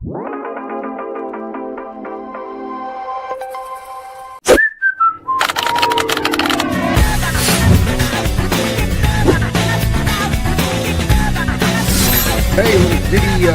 Hey, did he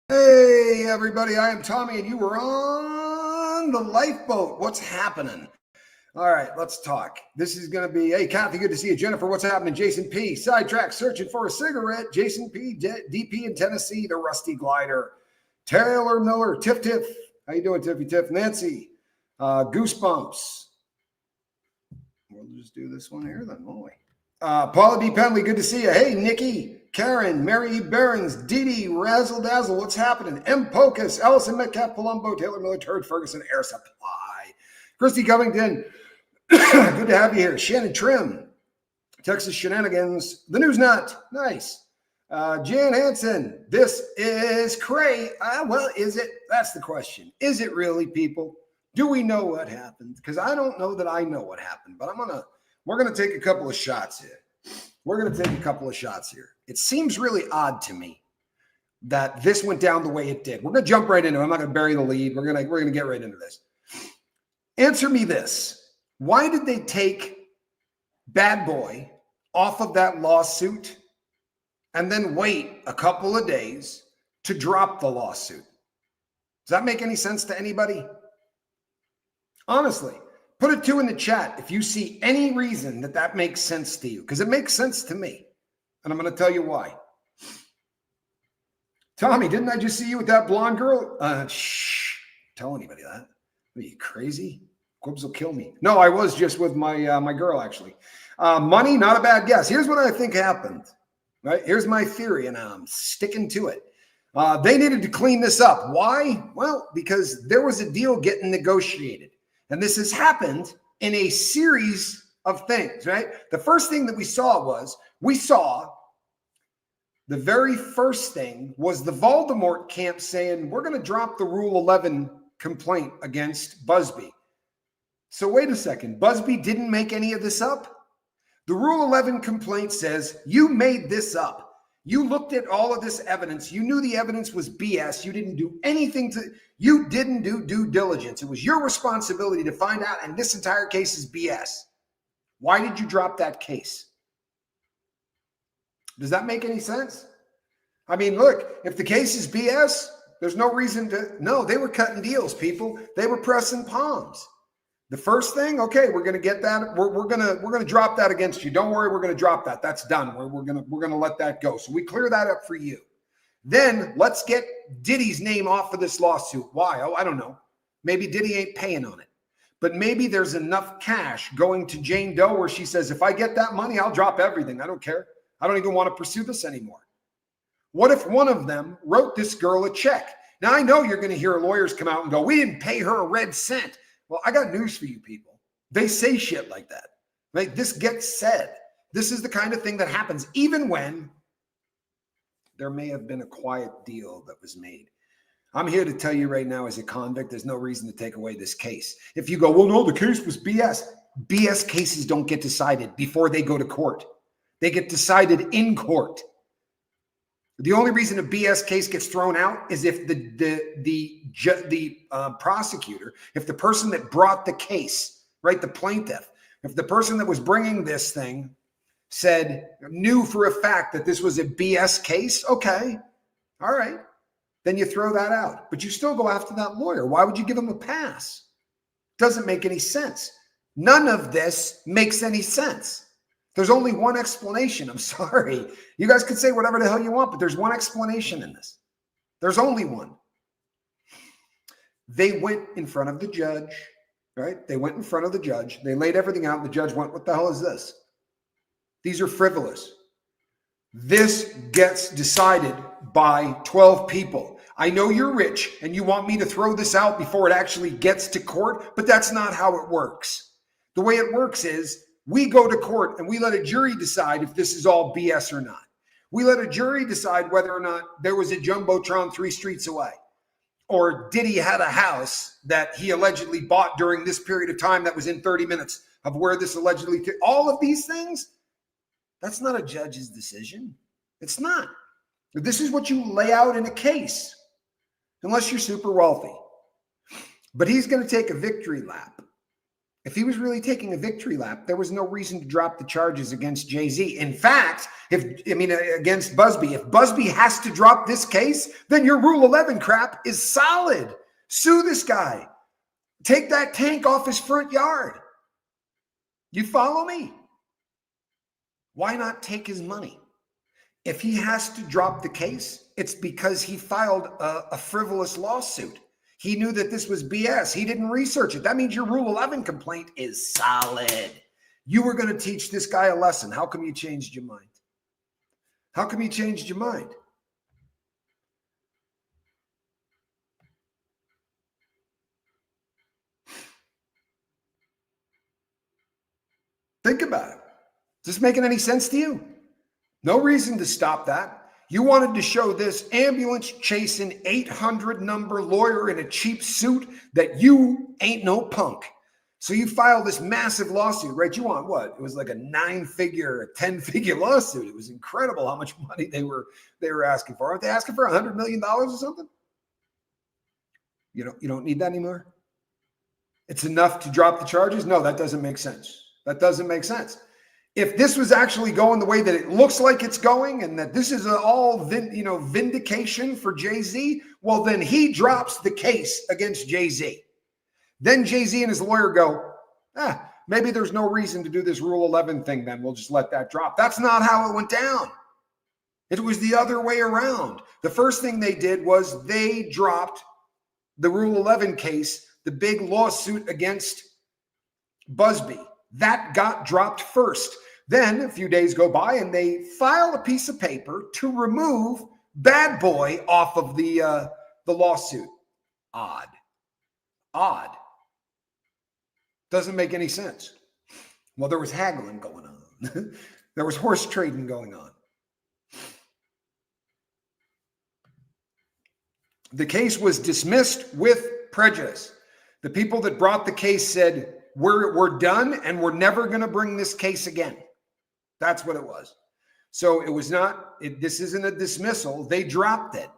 Hey, everybody, I am Tommy, and you were on the lifeboat. What's happening? All right, let's talk. This is going to be, hey, Kathy, good to see you. Jennifer, what's happening? Jason P, sidetrack, searching for a cigarette. Jason P, DP in Tennessee, the Rusty Glider. Taylor Miller, Tiff, how you doing, Tiffy Tiff? Nancy, Goosebumps. We'll just do this one here then, won't we? Paula D. Penley, good to see you. Hey, Nikki, Karen, Mary E. Behrens, Dee Razzle Dazzle, what's happening? M. Pocus, Allison Metcalf, Palumbo, Taylor Miller, Turd Ferguson, Air Supply. Christy Covington, good to have you here. Shannon Trim, Texas Shenanigans, The News Nut, nice. Jan Hansen, this is cray. Well, is it? That's the question. Is it really, people? Do we know what happened? Because I don't know that I know what happened, but we're going to take a couple of shots here. It seems really odd to me that this went down the way it did. We're going to jump right into it. I'm not going to bury the lead. We're going to get right into this. Answer me this. Why did they take Bad Boy off of that lawsuit and then wait a couple of days to drop the lawsuit? Does that make any sense to anybody? Honestly. Put a 2 in the chat if you see any reason that makes sense to you, because it makes sense to me. And I'm going to tell you why. Tommy, didn't I just see you with that blonde girl? Shh. Tell anybody that. Are you crazy? Quibbs will kill me. No, I was just with my girl, actually. Money, not a bad guess. Here's what I think happened. Right? Here's my theory, and I'm sticking to it. They needed to clean this up. Why? Well, because there was a deal getting negotiated. And this has happened in a series of things, right? The first thing that we saw the very first thing was the Voldemort camp saying, we're going to drop the Rule 11 complaint against Buzbee. So wait a second, Buzbee didn't make any of this up? The Rule 11 complaint says, you made this up. You looked at all of this evidence. You knew the evidence was BS. You didn't do anything you didn't do due diligence. It was your responsibility to find out, and this entire case is BS. Why did you drop that case? Does that make any sense? I mean, look, if the case is BS, there's no reason no, they were cutting deals, people. They were pressing palms. The first thing, okay, we're going to get that. We're going to drop that against you. Don't worry, we're going to drop that. That's done. We're going to let that go. So we clear that up for you. Then let's get Diddy's name off of this lawsuit. Why? Oh, I don't know. Maybe Diddy ain't paying on it. But maybe there's enough cash going to Jane Doe where she says, if I get that money, I'll drop everything. I don't care. I don't even want to pursue this anymore. What if one of them wrote this girl a check? Now, I know you're going to hear lawyers come out and go, we didn't pay her a red cent. Well, I got news for you people. They say shit like that. Right? This gets said. This is the kind of thing that happens even when there may have been a quiet deal that was made. I'm here to tell you right now, as a convict, there's no reason to take away this case. If you go, well, no, the case was BS. BS cases don't get decided before they go to court. They get decided in court. The only reason a BS case gets thrown out is if the prosecutor, if the person that brought the case, right, the plaintiff, if the person that was bringing this thing knew for a fact that this was a BS case, okay, all right, then you throw that out. But you still go after that lawyer. Why would you give him a pass? Doesn't make any sense. None of this makes any sense. There's only one explanation. I'm sorry. You guys can say whatever the hell you want, but there's one explanation in this. There's only one. They went in front of the judge, right? They went in front of the judge. They laid everything out. And the judge went, what the hell is this? These are frivolous. This gets decided by 12 people. I know you're rich and you want me to throw this out before it actually gets to court, but that's not how it works. The way it works is we go to court and we let a jury decide if this is all BS or not. We let a jury decide whether or not there was a Jumbotron 3 streets away. Or did he have a house that he allegedly bought during this period of time that was in 30 minutes of where this allegedly, all of these things, that's not a judge's decision. It's not. This is what you lay out in a case, unless you're super wealthy. But he's going to take a victory lap. If he was really taking a victory lap, there was no reason to drop the charges against Jay-Z. In fact, against Buzbee. If Buzbee has to drop this case, then your Rule 11 crap is solid. Sue this guy. Take that tank off his front yard. You follow me? Why not take his money? If he has to drop the case, it's because he filed a frivolous lawsuit. He knew that this was BS. He didn't research it. That means your Rule 11 complaint is solid. You were going to teach this guy a lesson. How come you changed your mind? How come you changed your mind? Think about it. Is this making any sense to you? No reason to stop that. You wanted to show this ambulance chasing 800 number lawyer in a cheap suit that you ain't no punk. So you filed this massive lawsuit, right? You want what? It was like a 9-figure, 10-figure lawsuit. It was incredible how much money they were asking for. Aren't they asking for $100 million or something? You don't need that anymore? It's enough to drop the charges? No, that doesn't make sense. That doesn't make sense. If this was actually going the way that it looks like it's going and that this is all vindication for Jay-Z, well, then he drops the case against Jay-Z. Then Jay-Z and his lawyer go, maybe there's no reason to do this Rule 11 thing then. We'll just let that drop. That's not how it went down. It was the other way around. The first thing they did was they dropped the Rule 11 case, the big lawsuit against Buzbee. That got dropped first. Then a few days go by and they file a piece of paper to remove Bad Boy off of the lawsuit. Odd. Doesn't make any sense. Well, there was haggling going on. There was horse trading going on. The case was dismissed with prejudice. The people that brought the case said, we're done and we're never going to bring this case again. That's what it was. So it was not, this isn't a dismissal. They dropped it.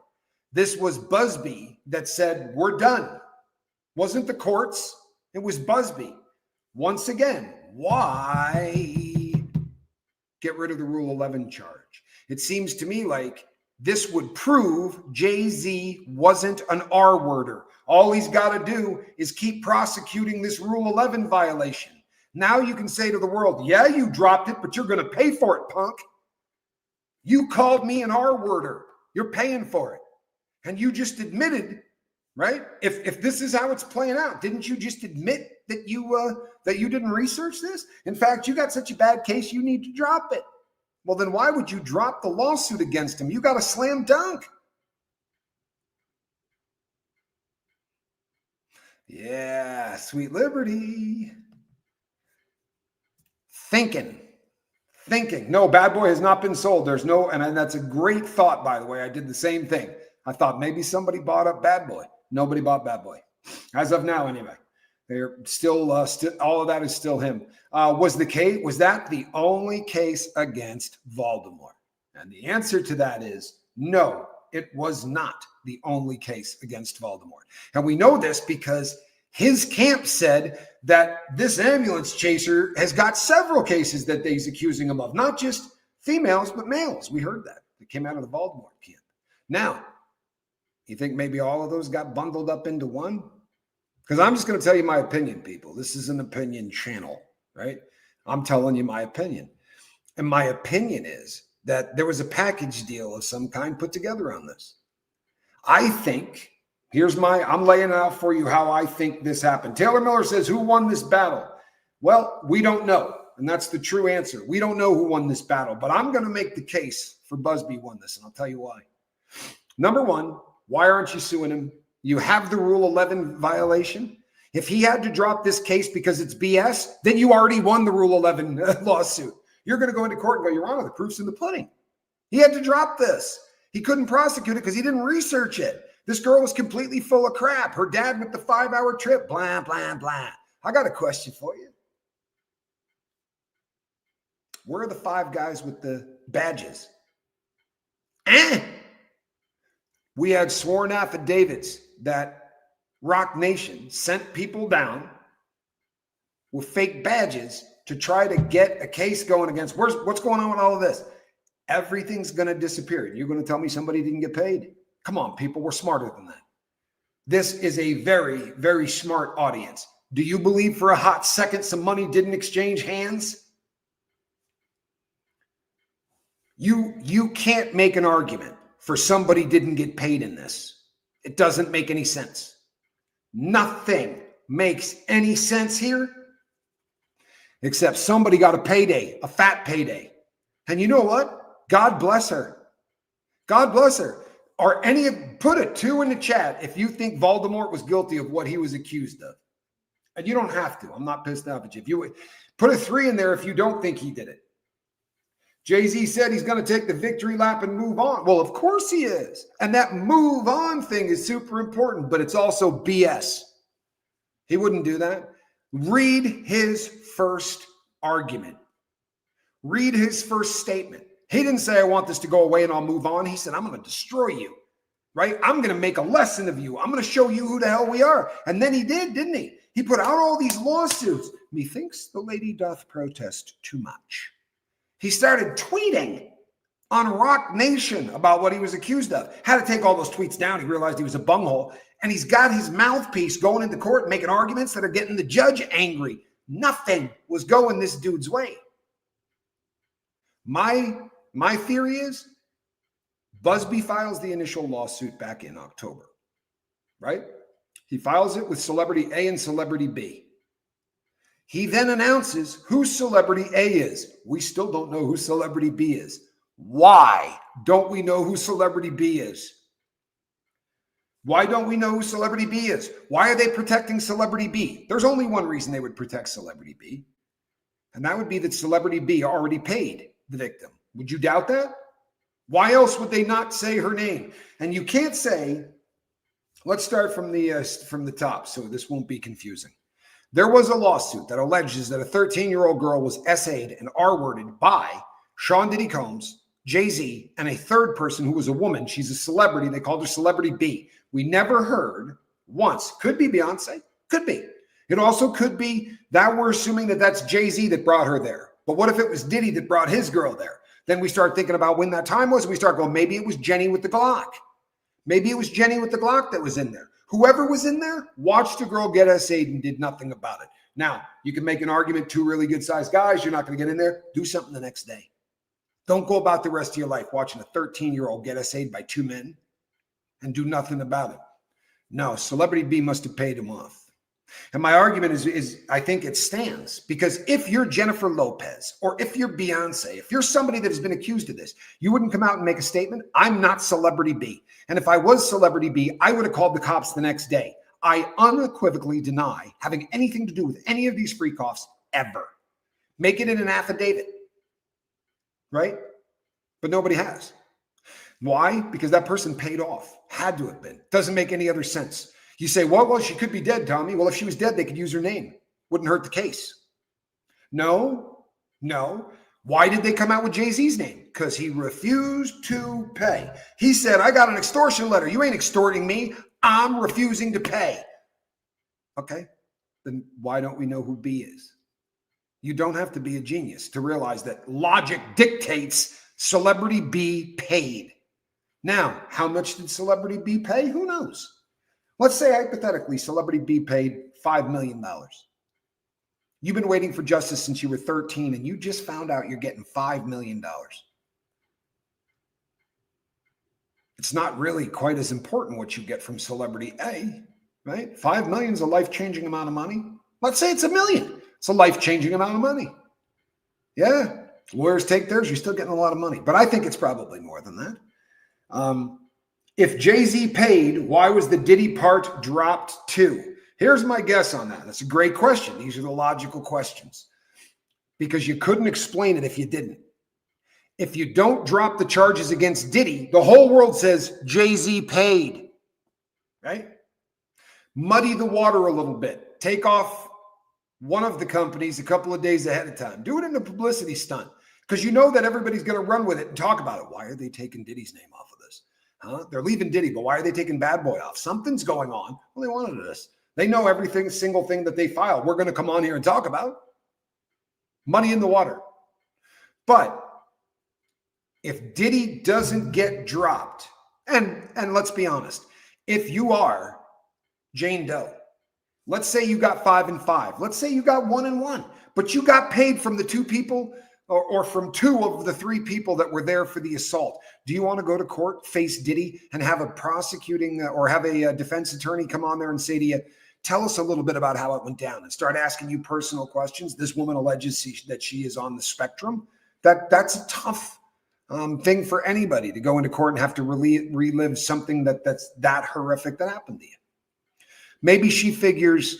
This was Buzbee that said, we're done. Wasn't the courts. It was Buzbee. Once again, why get rid of the Rule 11 charge? It seems to me like this would prove Jay-Z wasn't an R-worder. All he's got to do is keep prosecuting this Rule 11 violation. Now you can say to the world, yeah, you dropped it, but you're going to pay for it, punk. You called me an R-worder. You're paying for it. And you just admitted, right? If this is how it's playing out, didn't you just admit that you didn't research this? In fact, you got such a bad case, you need to drop it. Well, then why would you drop the lawsuit against him? You got a slam dunk. Yeah, sweet liberty. Thinking. No, Bad Boy has not been sold. There's no, and that's a great thought, by the way. I did the same thing. I thought maybe somebody bought up Bad Boy. Nobody bought Bad Boy. As of now, anyway. They're still all of that is still him. Was that the only case against Voldemort? And the answer to that is no, it was not the only case against Voldemort. And we know this because his camp said that this ambulance chaser has got several cases that he's accusing him of, not just females, but males. We heard that. It came out of the Voldemort camp. Now, you think maybe all of those got bundled up into one? Because I'm just going to tell you my opinion, people. This is an opinion channel, right? I'm telling you my opinion. And my opinion is that there was a package deal of some kind put together on this. I think, I'm laying out for you how I think this happened. Taylor Miller says, who won this battle? Well, we don't know. And that's the true answer. We don't know who won this battle, but I'm going to make the case for Buzbee won this, and I'll tell you why. Number one, Why aren't you suing him? You have the Rule 11 violation. If he had to drop this case because it's BS, then you already won the Rule 11 lawsuit. You're going to go into court and go, Your Honor, the proof's in the pudding. He had to drop this. He couldn't prosecute it because he didn't research it. This girl was completely full of crap. Her dad with the 5-hour trip, blah, blah, blah. I got a question for you. Where are the 5 guys with the badges? We had sworn affidavits that Rock Nation sent people down with fake badges to try to get a case going against. What's going on with all of this? Everything's going to disappear. You're going to tell me somebody didn't get paid? Come on, people, we're smarter than that. This is a very, very smart audience. Do you believe for a hot second some money didn't exchange hands? You can't make an argument for somebody didn't get paid in this. It doesn't make any sense. Nothing makes any sense here except somebody got a payday, a fat payday. And you know what? God bless her. God bless her. Put a 2 in the chat if you think Voldemort was guilty of what he was accused of. And you don't have to. I'm not pissed off at you. If you put a 3 in there if you don't think he did it. Jay-Z said he's going to take the victory lap and move on. Well, of course he is. And that move on thing is super important, but it's also BS. He wouldn't do that. Read his first argument. Read his first statement. He didn't say, I want this to go away and I'll move on. He said, I'm going to destroy you, right? I'm going to make a lesson of you. I'm going to show you who the hell we are. And then he did, didn't he? He put out all these lawsuits. Methinks the lady doth protest too much. He started tweeting on Rock Nation about what he was accused of. Had to take all those tweets down. He realized he was a bunghole. And he's got his mouthpiece going into court and making arguments that are getting the judge angry. Nothing was going this dude's way. My theory is Buzbee files the initial lawsuit back in October, right? He files it with Celebrity A and Celebrity B. He then announces who Celebrity A is. We still don't know who Celebrity B is. Why don't we know who Celebrity B is? Why don't we know who Celebrity B is? Why are they protecting Celebrity B? There's only one reason they would protect Celebrity B, and that would be that Celebrity B already paid the victim. Would you doubt that? Why else would they not say her name? And you can't say, let's start from the top so this won't be confusing. There was a lawsuit that alleges that a 13-year-old girl was essayed and R-worded by Sean Diddy Combs, Jay-Z, and a third person who was a woman. She's a celebrity. They called her Celebrity B. We never heard once. Could be Beyonce. Could be. It also could be that we're assuming that that's Jay-Z that brought her there. But what if it was Diddy that brought his girl there? Then we start thinking about when that time was. We start going, maybe it was Jenny with the Glock. Maybe it was Jenny with the Glock that was in there. Whoever was in there watched a girl get essayed and did nothing about it. Now, you can make an argument, 2 really good-sized guys, you're not going to get in there. Do something the next day. Don't go about the rest of your life watching a 13-year-old get essayed by 2 men and do nothing about it. No, Celebrity B must have paid him off. And my argument is I think it stands, because if you're Jennifer Lopez or if you're Beyonce, if you're somebody that has been accused of this, you wouldn't come out and make a statement. I'm not Celebrity B. And if I was Celebrity B, I would have called the cops the next day. I unequivocally deny having anything to do with any of these freak-offs ever. Make it in an affidavit, right? But nobody has. Why? Because that person paid off. Had to have been. Doesn't make any other sense. You say, well, she could be dead, Tommy. Well, if she was dead, they could use her name. Wouldn't hurt the case. No. Why did they come out with Jay-Z's name? Because he refused to pay. He said, I got an extortion letter. You ain't extorting me. I'm refusing to pay. Okay. Then why don't we know who B is? You don't have to be a genius to realize that logic dictates Celebrity B paid. Now, how much did Celebrity B pay? Who knows? Let's say hypothetically Celebrity B paid $5 million. You've been waiting for justice since you were 13 and you just found out you're getting $5 million. It's not really quite as important what you get from Celebrity A, right? 5 million is a life-changing amount of money. Let's say it's $1 million. It's a life-changing amount of money. Yeah, lawyers take theirs. You're still getting a lot of money, but I think it's probably more than that. If Jay-Z paid, why was the Diddy part dropped too? Here's my guess on that. That's a great question. These are the logical questions. Because you couldn't explain it if you didn't. If you don't drop the charges against Diddy, the whole world says Jay-Z paid, right? Muddy the water a little bit. Take off one of the companies a couple of days ahead of time. Do it in a publicity stunt because you know that everybody's going to run with it and talk about it. Why are they taking Diddy's name off of this? Huh? They're leaving Diddy, but why are they taking Bad Boy off? Something's going on. Well, they wanted this. They know everything, single thing that they filed. We're going to come on here and talk about. Money in the water. But if Diddy doesn't get dropped, and let's be honest, if you are Jane Doe, let's say you got 5 and 5, let's say you got 1 and 1, but you got paid from the 2 people or from 2 of the 3 people that were there for the assault. Do you want to go to court, face Diddy, and have a prosecuting or have a defense attorney come on there and say to you, tell us a little bit about how it went down, and start asking you personal questions? This woman alleges that she is on the spectrum. That's a tough thing for anybody to go into court and have to relive something that's that horrific that happened to you. Maybe she figures,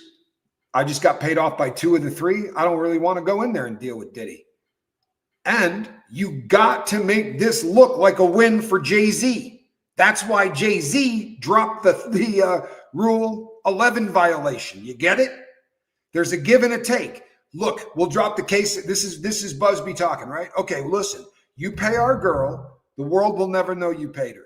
I just got paid off by 2 of the 3. I don't really want to go in there and deal with Diddy. And you got to make this look like a win for Jay-Z. That's why Jay-Z dropped the Rule 11 violation. You get it? There's a give and a take. Look, we'll drop the case. This is Buzbee talking, right? Okay, listen. You pay our girl, the world will never know you paid her.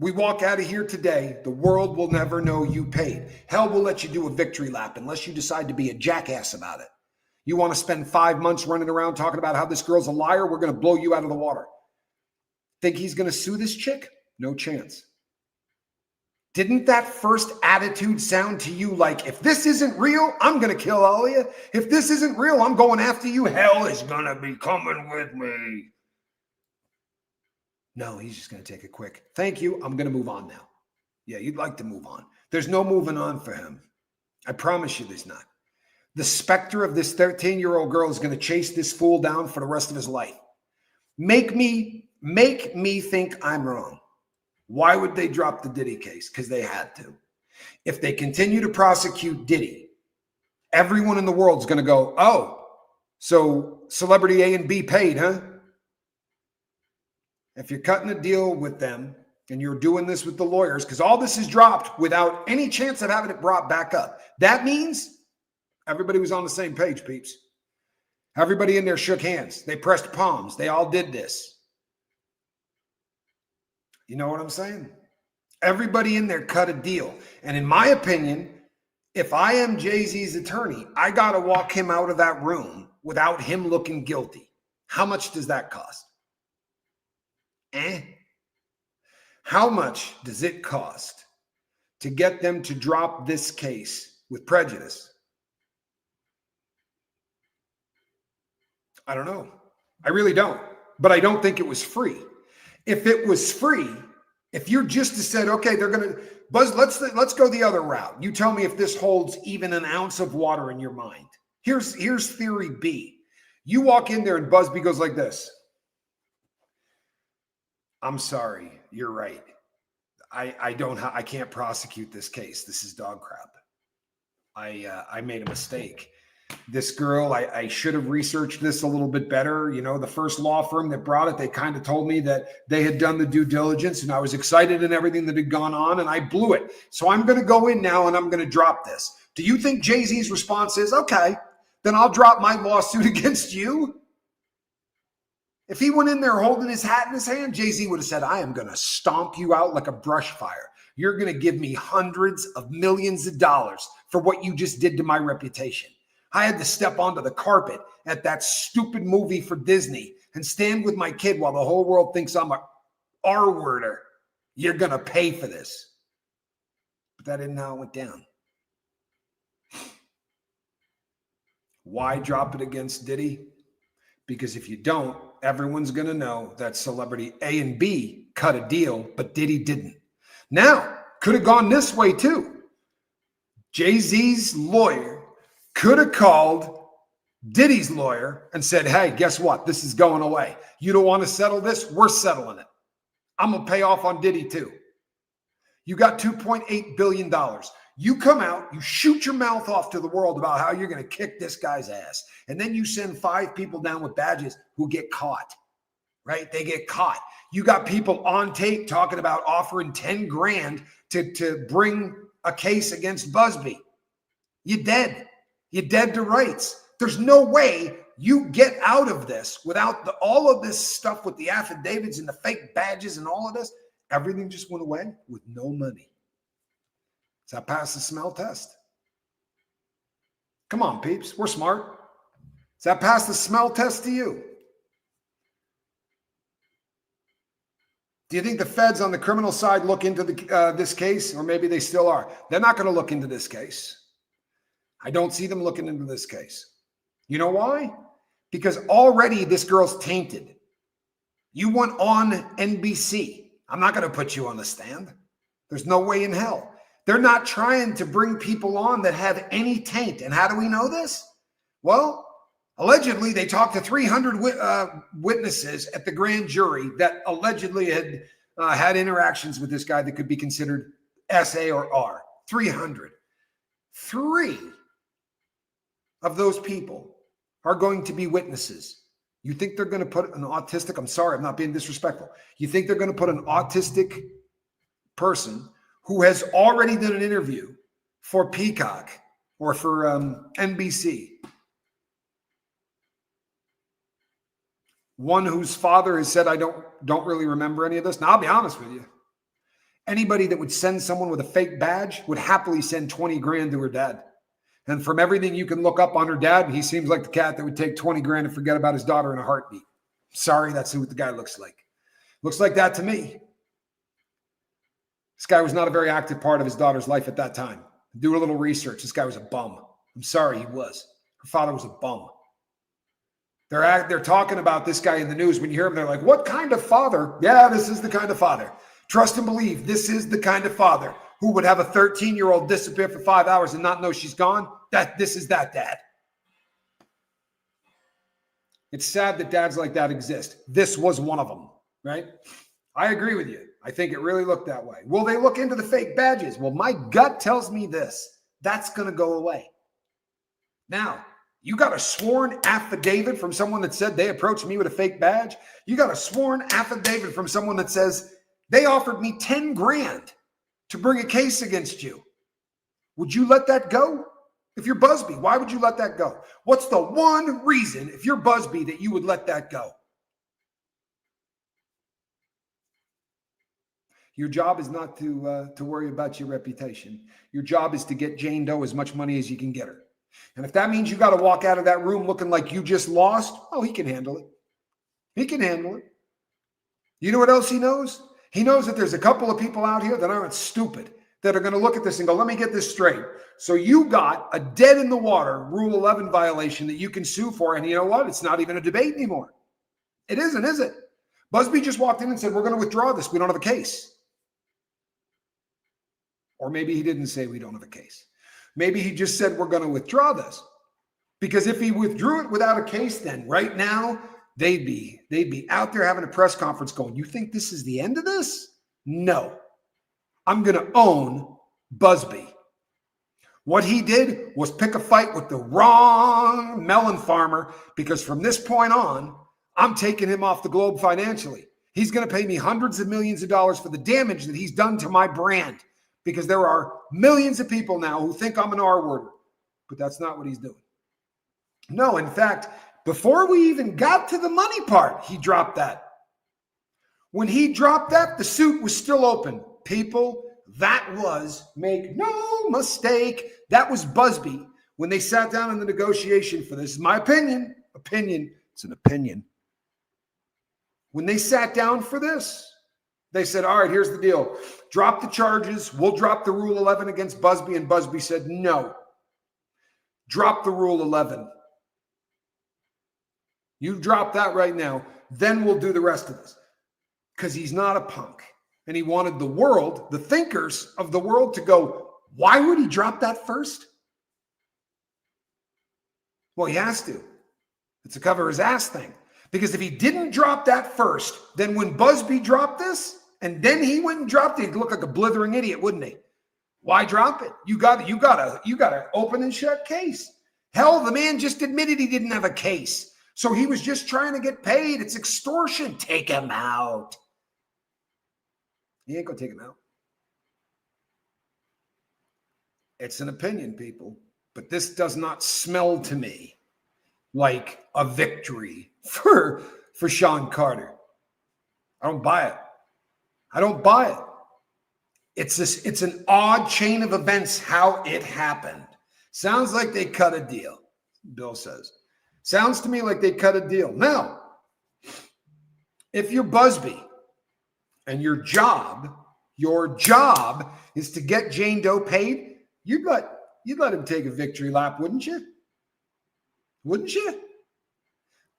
We walk out of here today, the world will never know you paid. Hell, we'll let you do a victory lap unless you decide to be a jackass about it. You want to spend 5 months running around talking about how this girl's a liar? We're going to blow you out of the water. Think he's going to sue this chick? No chance. Didn't that first attitude sound to you like, if this isn't real, I'm going to kill all of you? If this isn't real, I'm going after you. Hell is going to be coming with me. No, he's just going to take a quick, thank you, I'm going to move on now. Yeah, you'd like to move on. There's no moving on for him. I promise you there's not. The specter of this 13-year-old girl is going to chase this fool down for the rest of his life. Make me think I'm wrong. Why would they drop the Diddy case? Because they had to. If they continue to prosecute Diddy, everyone in the world is going to go, oh, so celebrity A and B paid, huh? If you're cutting a deal with them and you're doing this with the lawyers, because all this is dropped without any chance of having it brought back up, that means everybody was on the same page, peeps. Everybody in there shook hands. They pressed palms. They all did this. You know what I'm saying? Everybody in there cut a deal. And in my opinion, if I am Jay-Z's attorney, I got to walk him out of that room without him looking guilty. How much does that cost? How much does it cost to get them to drop this case with prejudice? I don't know. I really don't. But I don't think it was free. If it was free, if you just said, okay, they're going to, Buzz, let's go the other route. You tell me if this holds even an ounce of water in your mind. Here's theory B. You walk in there and Buzbee goes like this. I'm sorry, you're right. I can't prosecute this case. This is dog crap. I made a mistake. This girl, I should have researched this a little bit better. You know, the first law firm that brought it, they kind of told me that they had done the due diligence and I was excited in everything that had gone on and I blew it. So I'm going to go in now and I'm going to drop this. Do you think Jay-Z's response is, okay, then I'll drop my lawsuit against you? If he went in there holding his hat in his hand, Jay-Z would have said, I am going to stomp you out like a brush fire. You're going to give me hundreds of millions of dollars for what you just did to my reputation. I had to step onto the carpet at that stupid movie for Disney and stand with my kid while the whole world thinks I'm a R-worder. You're going to pay for this. But that isn't how it went down. Why drop it against Diddy? Because if you don't, everyone's going to know that celebrity A and B cut a deal, but Diddy didn't. Now, could have gone this way too. Jay-Z's lawyer could have called Diddy's lawyer and said, hey, guess what? This is going away. You don't want to settle this? We're settling it. I'm going to pay off on Diddy too. You got $2.8 billion. You come out, you shoot your mouth off to the world about how you're going to kick this guy's ass. And then you send 5 people down with badges who get caught, right? They get caught. You got people on tape talking about offering 10 grand to bring a case against Buzbee. You're dead. You're dead to rights. There's no way you get out of this without all of this stuff with the affidavits and the fake badges and all of this. Everything just went away with no money. Does that pass the smell test? Come on, peeps. We're smart. Does that pass the smell test to you? Do you think the feds on the criminal side look into this case? Or maybe they still are. They're not going to look into this case. I don't see them looking into this case. You know why? Because already this girl's tainted. You went on NBC. I'm not going to put you on the stand. There's no way in hell. They're not trying to bring people on that have any taint. And how do we know this? Well, allegedly, they talked to 300 witnesses at the grand jury that allegedly had had interactions with this guy that could be considered SA or R. 300. 3 of those people are going to be witnesses. You think they're going to put an autistic, I'm sorry, I'm not being disrespectful. You think they're going to put an autistic person who has already done an interview for Peacock or for NBC, one whose father has said, I don't really remember any of this. Now, I'll be honest with you. Anybody that would send someone with a fake badge would happily send 20 grand to her dad. And from everything you can look up on her dad, he seems like the cat that would take 20 grand and forget about his daughter in a heartbeat. Sorry, that's who the guy looks like. Looks like that to me. This guy was not a very active part of his daughter's life at that time. Do a little research. This guy was a bum. I'm sorry, he was. Her father was a bum. They're talking about this guy in the news. When you hear him, they're like, what kind of father? Yeah, this is the kind of father. Trust and believe, this is the kind of father who would have a 13-year-old disappear for 5 hours and not know she's gone. This is that dad. It's sad that dads like that exist. This was one of them, right? I agree with you. I think it really looked that way. Will they look into the fake badges? Well, my gut tells me this. That's going to go away. Now, you got a sworn affidavit from someone that said they approached me with a fake badge. You got a sworn affidavit from someone that says they offered me 10 grand to bring a case against you. Would you let that go? If you're Buzbee, why would you let that go? What's the one reason, if you're Buzbee, that you would let that go? Your job is not to worry about your reputation. Your job is to get Jane Doe as much money as you can get her. And if that means you got to walk out of that room looking like you just lost, oh, he can handle it. He can handle it. You know what else he knows? He knows that there's a couple of people out here that aren't stupid, that are going to look at this and go, let me get this straight. So you got a dead in the water Rule 11 violation that you can sue for. And you know what? It's not even a debate anymore. It isn't, is it? Buzbee just walked in and said, we're going to withdraw this. We don't have a case. Or maybe he didn't say we don't have a case. Maybe he just said we're going to withdraw this. Because if he withdrew it without a case, then right now they'd be out there having a press conference going, you think this is the end of this? No. I'm going to own Buzbee. What he did was pick a fight with the wrong melon farmer, because from this point on, I'm taking him off the globe financially. He's going to pay me hundreds of millions of dollars for the damage that he's done to my brand, because there are millions of people now who think I'm an R-worder, but that's not what he's doing. No, in fact, before we even got to the money part, he dropped that. When he dropped that, the suit was still open. People, that was, make no mistake, that was Buzbee when they sat down in the negotiation for this. My opinion, it's an opinion. When they sat down for this, they said, all right, here's the deal. Drop the charges. We'll drop the Rule 11 against Buzbee. And Buzbee said, no. Drop the Rule 11. You drop that right now. Then we'll do the rest of this. Because he's not a punk. And he wanted the world, the thinkers of the world, to go, why would he drop that first? Well, he has to. It's a cover his ass thing. Because if he didn't drop that first, then when Buzbee dropped this, And then he went and dropped it. He'd look like a blithering idiot, wouldn't he? Why drop it? You got a open and shut case. Hell, the man just admitted he didn't have a case. So he was just trying to get paid. It's extortion. Take him out. He ain't gonna take him out. It's an opinion, people. But this does not smell to me like a victory for Sean Carter. I don't buy it. I don't buy it. It's an odd chain of events how it happened. Sounds like they cut a deal, Bill says. Sounds to me like they cut a deal. Now, if you're Buzbee and your job is to get Jane Doe paid, you'd let him take a victory lap, wouldn't you? Wouldn't you?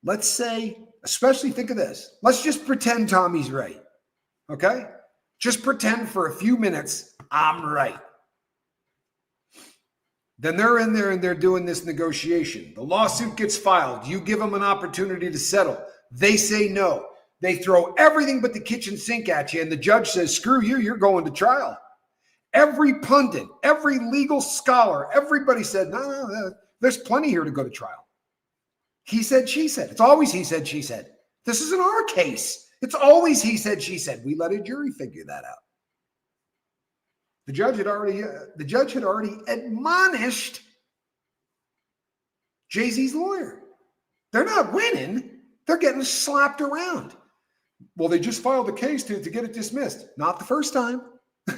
Let's say, especially think of this. Let's just pretend Tommy's right. Okay? Just pretend for a few minutes I'm right. Then they're in there and they're doing this negotiation. The lawsuit gets filed. You give them an opportunity to settle. They say no. They throw everything but the kitchen sink at you, and the judge says, screw you, you're going to trial. Every pundit, every legal scholar, everybody said, no, there's plenty here to go to trial. He said, she said. It's always he said, she said. This isn't our case. It's always he said, she said. We let a jury figure that out. The judge had already admonished Jay-Z's lawyer. They're not winning. They're getting slapped around. Well, they just filed a case to get it dismissed. Not the first time.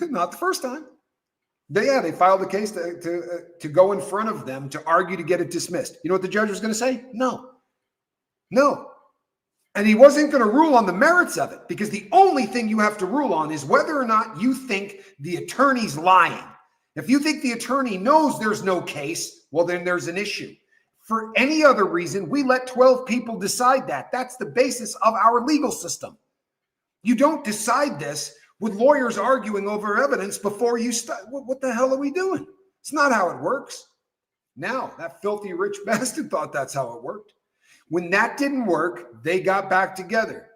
Not the first time. They filed a case to go in front of them to argue to get it dismissed. You know what the judge was going to say? No. And he wasn't going to rule on the merits of it, because the only thing you have to rule on is whether or not you think the attorney's lying. If you think the attorney knows there's no case, well, then there's an issue. For any other reason, we let 12 people decide that. That's the basis of our legal system. You don't decide this with lawyers arguing over evidence before you start. What the hell are we doing? It's not how it works. Now, that filthy rich bastard thought that's how it worked. When that didn't work, they got back together.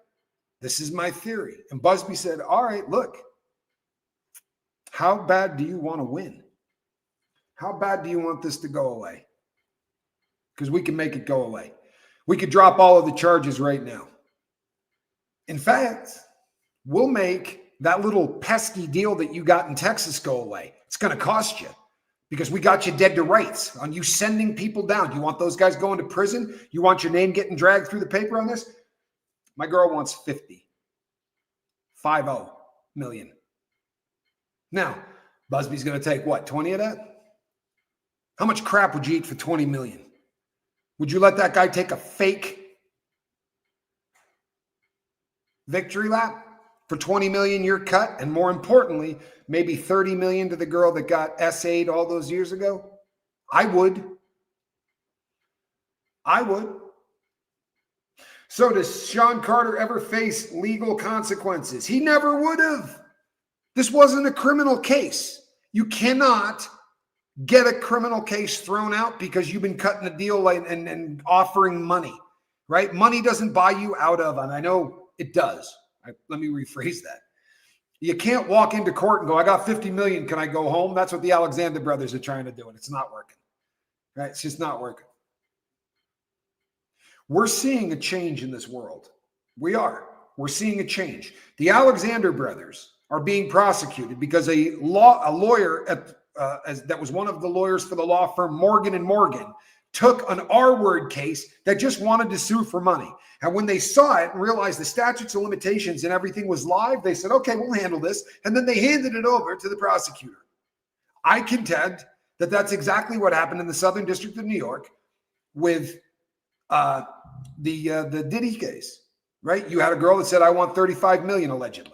This is my theory. And Buzbee said, all right, look, how bad do you want to win? How bad do you want this to go away? Because we can make it go away. We could drop all of the charges right now. In fact, we'll make that little pesky deal that you got in Texas go away. It's going to cost you, because we got you dead to rights on you sending people down. Do you want those guys going to prison? You want your name getting dragged through the paper on this? My girl wants 50 million. Now, Buzbee's going to take what, 20 of that? How much crap would you eat for 20 million? Would you let that guy take a fake victory lap for 20 million your cut? And more importantly, maybe 30 million to the girl that got SA'd all those years ago? I would. So does Sean Carter ever face legal consequences? He never would have. This wasn't a criminal case. You cannot get a criminal case thrown out because you've been cutting a deal and offering money, right? Money doesn't buy you out of, and I know it does. Let me rephrase that. You can't walk into court and go, I got 50 million. Can I go home? That's what the Alexander brothers are trying to do, and it's not working, right? It's just not working. We're seeing a change in this world. We're seeing a change. The Alexander brothers are being prosecuted because a lawyer that was one of the lawyers for the law firm Morgan & Morgan took an R-word case that just wanted to sue for money. And when they saw it and realized the statutes of limitations and everything was live, they said, okay, we'll handle this. And then they handed it over to the prosecutor. I contend that that's exactly what happened in the Southern District of New York with the Diddy case, right? You had a girl that said, I want 35 million allegedly.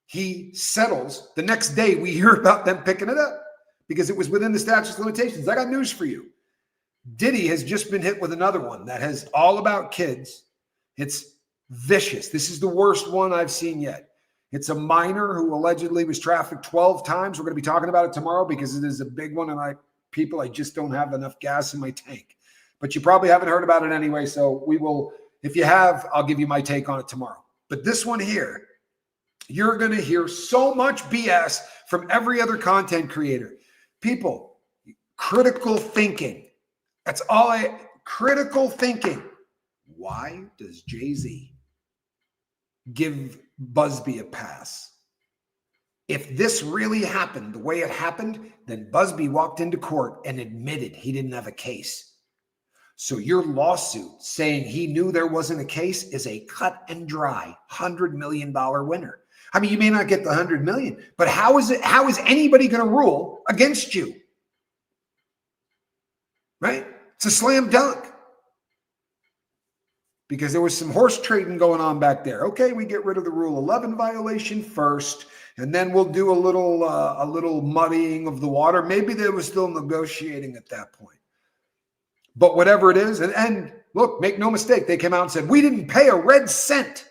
He settles. The next day we hear about them picking it up because it was within the statute of limitations. I got news for you. Diddy has just been hit with another one that has all about kids. It's vicious. This is the worst one I've seen yet. It's a minor who allegedly was trafficked 12 times. We're going to be talking about it tomorrow because it is a big one. And I just don't have enough gas in my tank. But you probably haven't heard about it anyway. So we will, if you have, I'll give you my take on it tomorrow. But this one here You're going to hear so much BS from every other content creator. People, critical thinking. That's all critical thinking. Why does Jay-Z give Buzbee a pass? If this really happened the way it happened, then Buzbee walked into court and admitted he didn't have a case. So your lawsuit saying he knew there wasn't a case is a cut and dry $100 million winner. I mean, you may not get the 100 million, but how is anybody going to rule against you? Right? It's a slam dunk. Because there was some horse trading going on back there. Okay, we get rid of the Rule 11 violation first, and then we'll do a little muddying of the water. Maybe they were still negotiating at that point. But whatever it is, and look, make no mistake, they came out and said, we didn't pay a red cent.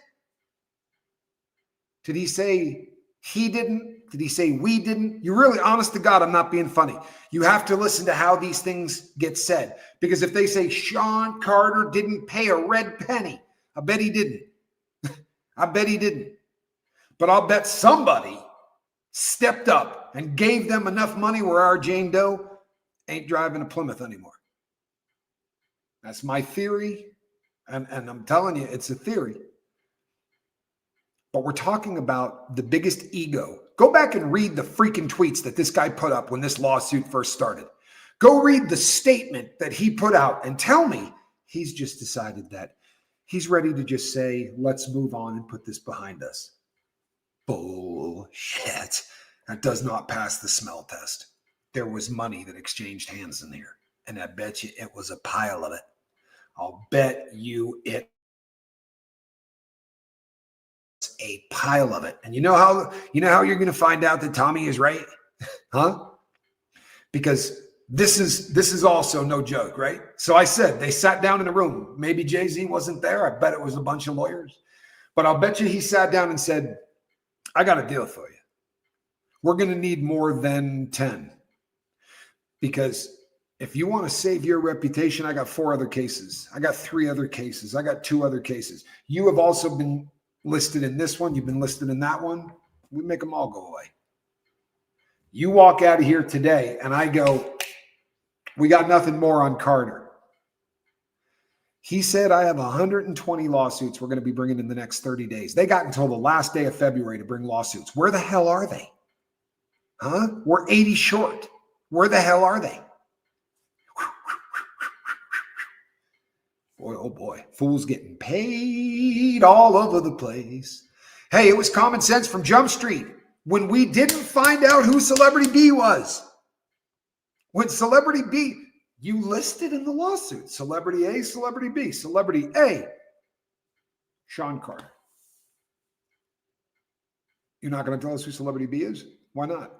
Did he say he didn't? Did he say we didn't? You're really, honest to God, I'm not being funny. You have to listen to how these things get said. Because if they say Sean Carter didn't pay a red penny, I bet he didn't. I bet he didn't. But I'll bet somebody stepped up and gave them enough money where our Jane Doe ain't driving a Plymouth anymore. That's my theory. And I'm telling you, it's a theory. But we're talking about the biggest ego. Go back and read the freaking tweets that this guy put up when this lawsuit first started. Go read the statement that he put out and tell me he's just decided that he's ready to just say, let's move on and put this behind us. Bullshit. That does not pass the smell test. There was money that exchanged hands in here. And I bet you it was a pile of it. I'll bet you it's a pile of it. And you know how you're going to find out that Tommy is right? Huh? Because this is also no joke, right? So I said they sat down in a room. Maybe Jay-Z wasn't there. I bet it was a bunch of lawyers. But I'll bet you he sat down and said, I got a deal for you. We're going to need more than 10. Because if you want to save your reputation, I got 4 other cases. I got 3 other cases. I got 2 other cases. You have also been listed in this one. You've been listed in that one. We make them all go away. You walk out of here today and I go, we got nothing more on Carter. He said, I have 120 lawsuits we're going to be bringing in the next 30 days. They got until the last day of February to bring lawsuits. Where the hell are they? Huh? We're 80 short. Where the hell are they? Boy, oh boy, fools getting paid all over the place. Hey, it was common sense from Jump Street when we didn't find out who Celebrity B was. When Celebrity B, you listed in the lawsuit, Celebrity A, Celebrity B, Celebrity A, Sean Carter. You're not going to tell us who Celebrity B is? Why not?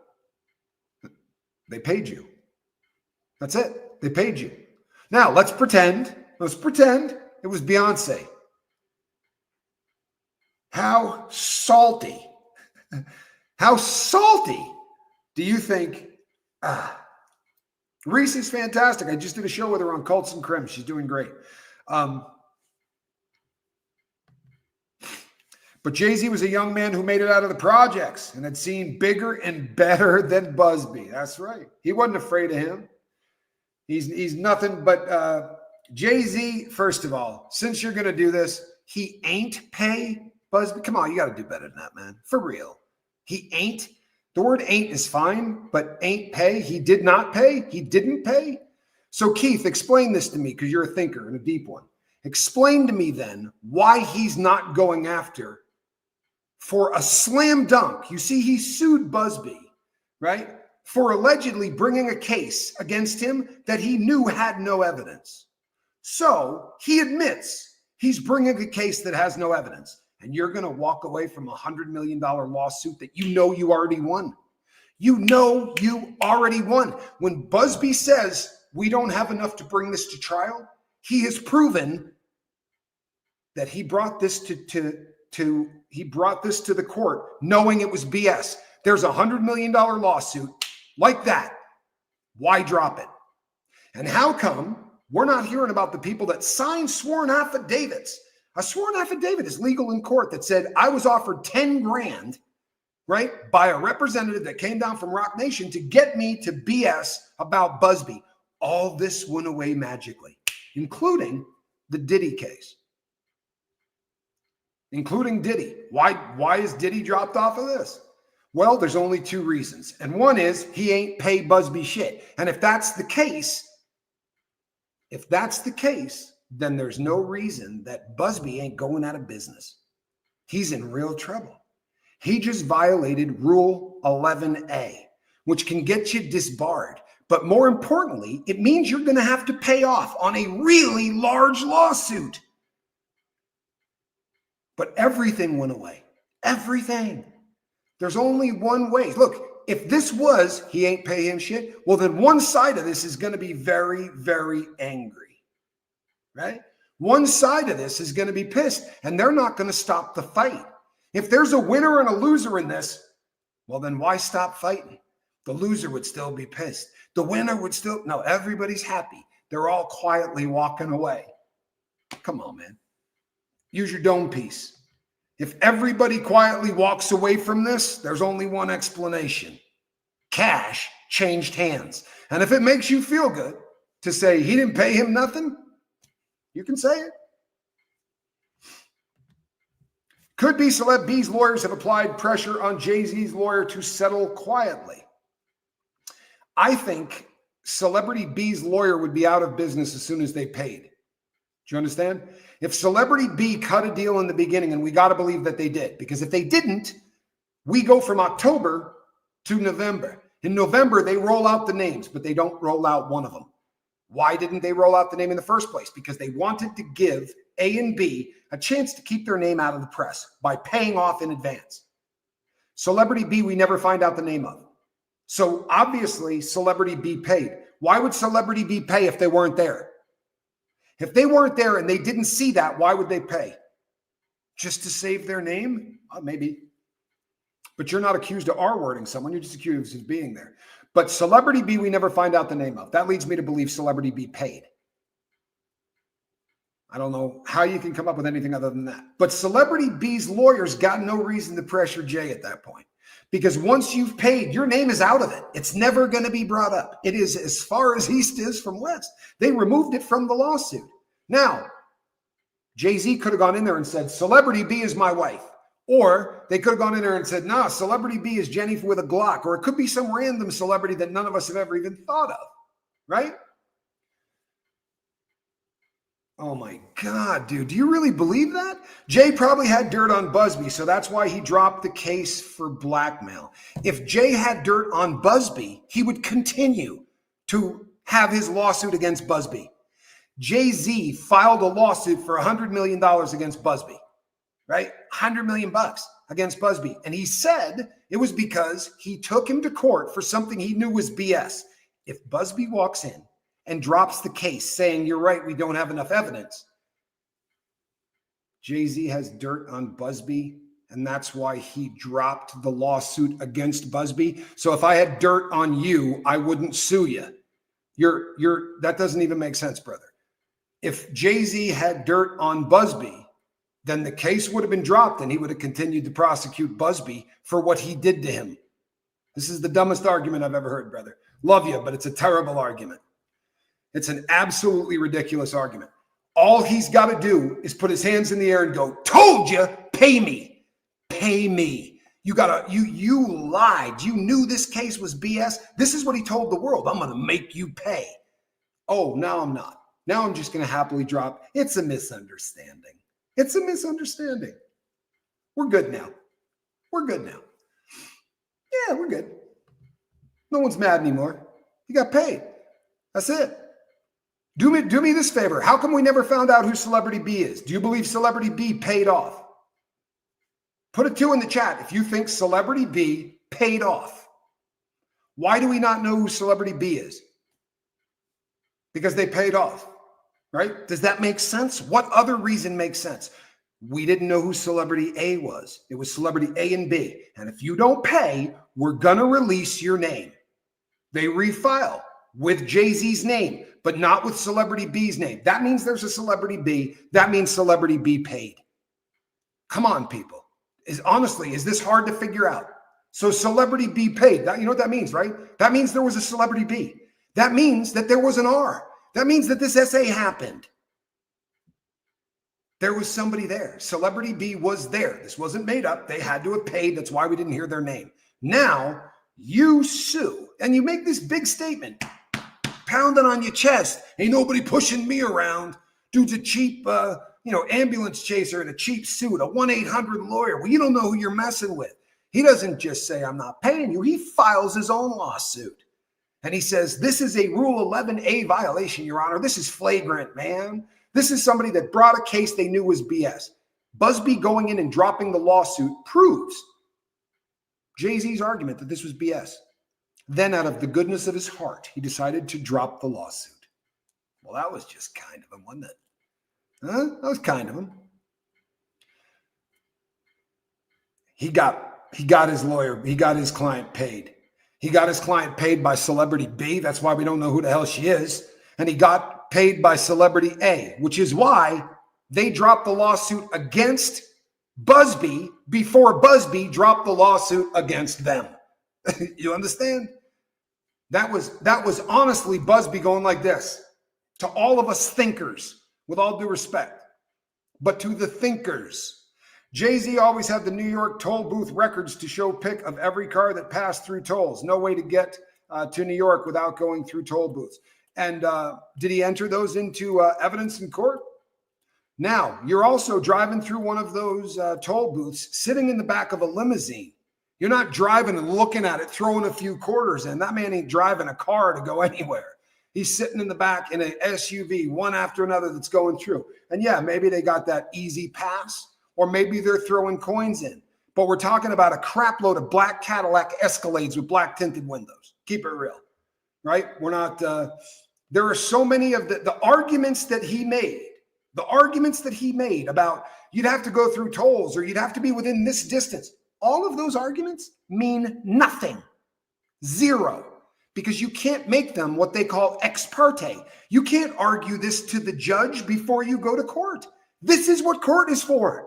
They paid you. That's it. They paid you. Now, let's pretend it was Beyonce. How salty do you think? Reese is fantastic. I just did a show with her on Cults and Crims. She's doing great. But Jay-Z was a young man who made it out of the projects and had seen bigger and better than Buzbee. That's right. He wasn't afraid of him. He's nothing but Jay-Z, first of all, since you're going to do this, he ain't pay Buzbee. Come on, you got to do better than that, man. For real. He ain't. The word ain't is fine, but ain't pay. He did not pay. He didn't pay. So Keith, explain this to me because you're a thinker and a deep one. Explain to me then why he's not going after for a slam dunk. You see, he sued Buzbee, right? For allegedly bringing a case against him that he knew had no evidence. So he admits he's bringing a case that has no evidence. And you're going to walk away from a $100 million lawsuit that you know you already won. You know you already won. When Buzbee says we don't have enough to bring this to trial, he has proven that he brought this to the court knowing it was BS. There's a $100 million lawsuit like that. Why drop it? And how come we're not hearing about the people that signed sworn affidavits? A sworn affidavit is legal in court that said, I was offered 10 grand right? By a representative that came down from Rock Nation to get me to BS about Buzbee. All this went away magically, including the Diddy case. Including Diddy. Why is Diddy dropped off of this? Well, there's only two reasons. And one is he ain't paid Buzbee shit. And if that's the case, then there's no reason that Buzbee ain't going out of business. He's in real trouble. He just violated Rule 11A, which can get you disbarred. But more importantly, it means you're going to have to pay off on a really large lawsuit. But everything went away. Everything. There's only one way. Look, if this was he ain't pay him shit, well, then one side of this is going to be very, very angry, right? One side of this is going to be pissed, and they're not going to stop the fight. If there's a winner and a loser in this, well, then why stop fighting? The loser would still be pissed. The winner would still, no, everybody's happy. They're all quietly walking away. Come on, man. Use your dome piece. If everybody quietly walks away from this, there's only one explanation. Cash changed hands. And if it makes you feel good to say he didn't pay him nothing, you can say it. Could be Celeb B's lawyers have applied pressure on Jay-Z's lawyer to settle quietly. I think Celebrity B's lawyer would be out of business as soon as they paid. Do you understand? If Celebrity B cut a deal in the beginning, and we got to believe that they did, because if they didn't, we go from October to November. In November, they roll out the names, but they don't roll out one of them. Why didn't they roll out the name in the first place? Because they wanted to give A and B a chance to keep their name out of the press by paying off in advance. Celebrity B, we never find out the name of. So obviously, Celebrity B paid. Why would Celebrity B pay if they weren't there? If they weren't there and they didn't see that, why would they pay? Just to save their name? Maybe. But you're not accused of R-wording someone. You're just accused of being there. But Celebrity B, we never find out the name of. That leads me to believe Celebrity B paid. I don't know how you can come up with anything other than that. But Celebrity B's lawyers got no reason to pressure Jay at that point. Because once you've paid, your name is out of it. It's never going to be brought up. It is as far as east is from west. They removed it from the lawsuit. Now, Jay-Z could have gone in there and said, Celebrity B is my wife. Or they could have gone in there and said, nah, Celebrity B is Jenny with a Glock. Or it could be some random celebrity that none of us have ever even thought of, right? Oh my God, dude. Do you really believe that? Jay probably had dirt on Buzbee, so that's why he dropped the case for blackmail. If Jay had dirt on Buzbee, he would continue to have his lawsuit against Buzbee. Jay-Z filed a lawsuit for $100 million against Buzbee, right? $100 million against Buzbee. And he said it was because he took him to court for something he knew was BS. If Buzbee walks in and drops the case saying, you're right, we don't have enough evidence, Jay-Z has dirt on Buzbee, and that's why he dropped the lawsuit against Buzbee. So if I had dirt on you, I wouldn't sue you. That doesn't even make sense, brother. If Jay-Z had dirt on Buzbee, then the case would have been dropped and he would have continued to prosecute Buzbee for what he did to him. This is the dumbest argument I've ever heard, brother. Love you, but it's a terrible argument. It's an absolutely ridiculous argument. All he's got to do is put his hands in the air and go, told you, pay me. Pay me. You lied. You knew this case was BS. This is what he told the world. I'm going to make you pay. Oh, now I'm not. Now I'm just going to happily drop. It's a misunderstanding. It's a misunderstanding. We're good now. We're good now. Yeah, we're good. No one's mad anymore. You got paid. That's it. Do me this favor. How come we never found out who Celebrity B is? Do you believe Celebrity B paid off? Put a 2 in the chat if you think Celebrity B paid off. Why do we not know who Celebrity B is? Because they paid off, right? Does that make sense? What other reason makes sense? We didn't know who Celebrity A was. It was Celebrity A and B. And if you don't pay, we're going to release your name. They refile with Jay-Z's name, but not with Celebrity B's name. That means there's a Celebrity B. That means Celebrity B paid. Come on, people. Is this hard to figure out? So celebrity B paid. You know what that means, right? That means there was a celebrity B. That means that there was an R. That means that this SA happened. There was somebody there. Celebrity B was there. This wasn't made up. They had to have paid. That's why we didn't hear their name. Now you sue and you make this big statement, pounding on your chest. Ain't nobody pushing me around. Dude's a cheap, ambulance chaser in a cheap suit, a 1-800 lawyer. Well, you don't know who you're messing with. He doesn't just say, I'm not paying you. He files his own lawsuit. And he says, this is a Rule 11A violation, Your Honor. This is flagrant, man. This is somebody that brought a case they knew was BS. Buzbee going in and dropping the lawsuit proves Jay-Z's argument that this was BS. Then out of the goodness of his heart, he decided to drop the lawsuit. Well, that was just kind of him, wasn't it? Huh? That was kind of him. He got his lawyer. He got his client paid. He got his client paid by celebrity B. That's why we don't know who the hell she is. And he got paid by celebrity A, which is why they dropped the lawsuit against Buzbee before Buzbee dropped the lawsuit against them. You understand? That was honestly Buzbee going like this to all of us thinkers, with all due respect, but to the thinkers. Jay-Z always had the New York toll booth records to show pic of every car that passed through tolls. No way to get to New York without going through toll booths. And did he enter those into evidence in court? Now, you're also driving through one of those toll booths, sitting in the back of a limousine. You're not driving and looking at it, throwing a few quarters in. That man ain't driving a car to go anywhere. He's sitting in the back in an SUV, one after another that's going through. And yeah, maybe they got that easy pass, or maybe they're throwing coins in. But we're talking about a crap load of black Cadillac Escalades with black tinted windows. Keep it real, right? We're not, there are so many of the arguments that he made, about you'd have to go through tolls or you'd have to be within this distance. All of those arguments mean nothing. Zero. Because you can't make them what they call ex parte. You can't argue this to the judge before you go to court. This is what court is for.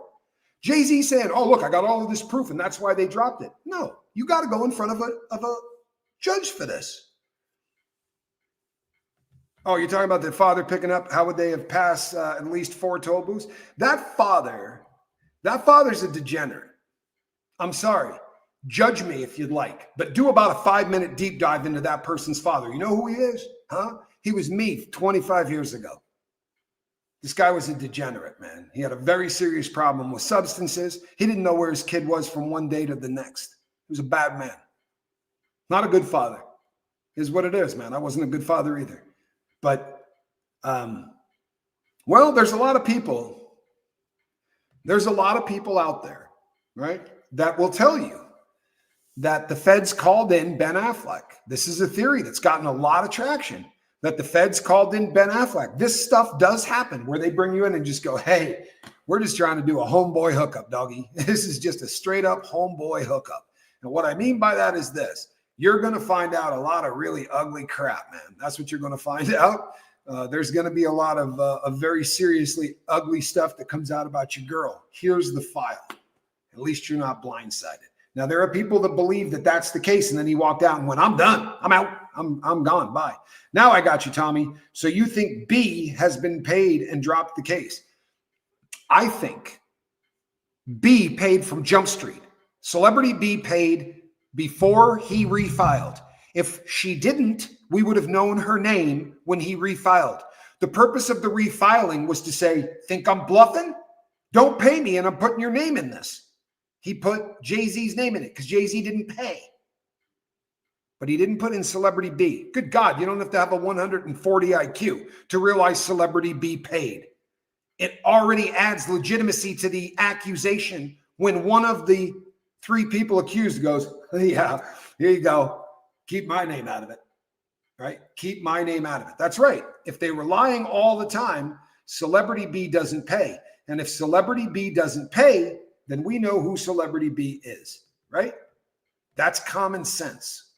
Jay-Z saying, oh, look, I got all of this proof and that's why they dropped it. No, you got to go in front of a judge for this. Oh, you're talking about the father picking up, how would they have passed at least 4 toll booths? That father's a degenerate. I'm sorry. Judge me if you'd like, but do about a 5-minute deep dive into that person's father. You know who he is? Huh? He was me 25 years ago. This guy was a degenerate, man. He had a very serious problem with substances. He didn't know where his kid was from one day to the next. He was a bad man. Not a good father. Is what it is, man. I wasn't a good father either. But, well, there's a lot of people. There's a lot of people out there, right, that will tell you that the feds called in Ben Affleck. This is a theory that's gotten a lot of traction, that the feds called in Ben Affleck. This stuff does happen where they bring you in and just go, hey, we're just trying to do a homeboy hookup, doggy. This is just a straight up homeboy hookup. And what I mean by that is this. You're going to find out a lot of really ugly crap, man. That's what you're going to find out. There's going to be a lot of very seriously ugly stuff that comes out about your girl. Here's the file. At least you're not blindsided. Now, there are people that believe that that's the case, and then he walked out and went, I'm done. I'm out. I'm gone. Bye. Now I got you, Tommy. So you think B has been paid and dropped the case. I think B paid from Jump Street. Celebrity B paid before he refiled. If she didn't, we would have known her name when he refiled. The purpose of the refiling was to say, think I'm bluffing? Don't pay me, and I'm putting your name in this. He put Jay-Z's name in it because Jay-Z didn't pay. But he didn't put in Celebrity B. Good God, you don't have to have a 140 IQ to realize Celebrity B paid. It already adds legitimacy to the accusation when one of the 3 people accused goes, yeah, here you go. Keep my name out of it, right? Keep my name out of it. That's right. If they were lying all the time, Celebrity B doesn't pay. And if Celebrity B doesn't pay, then we know who Celebrity B is, right? That's common sense.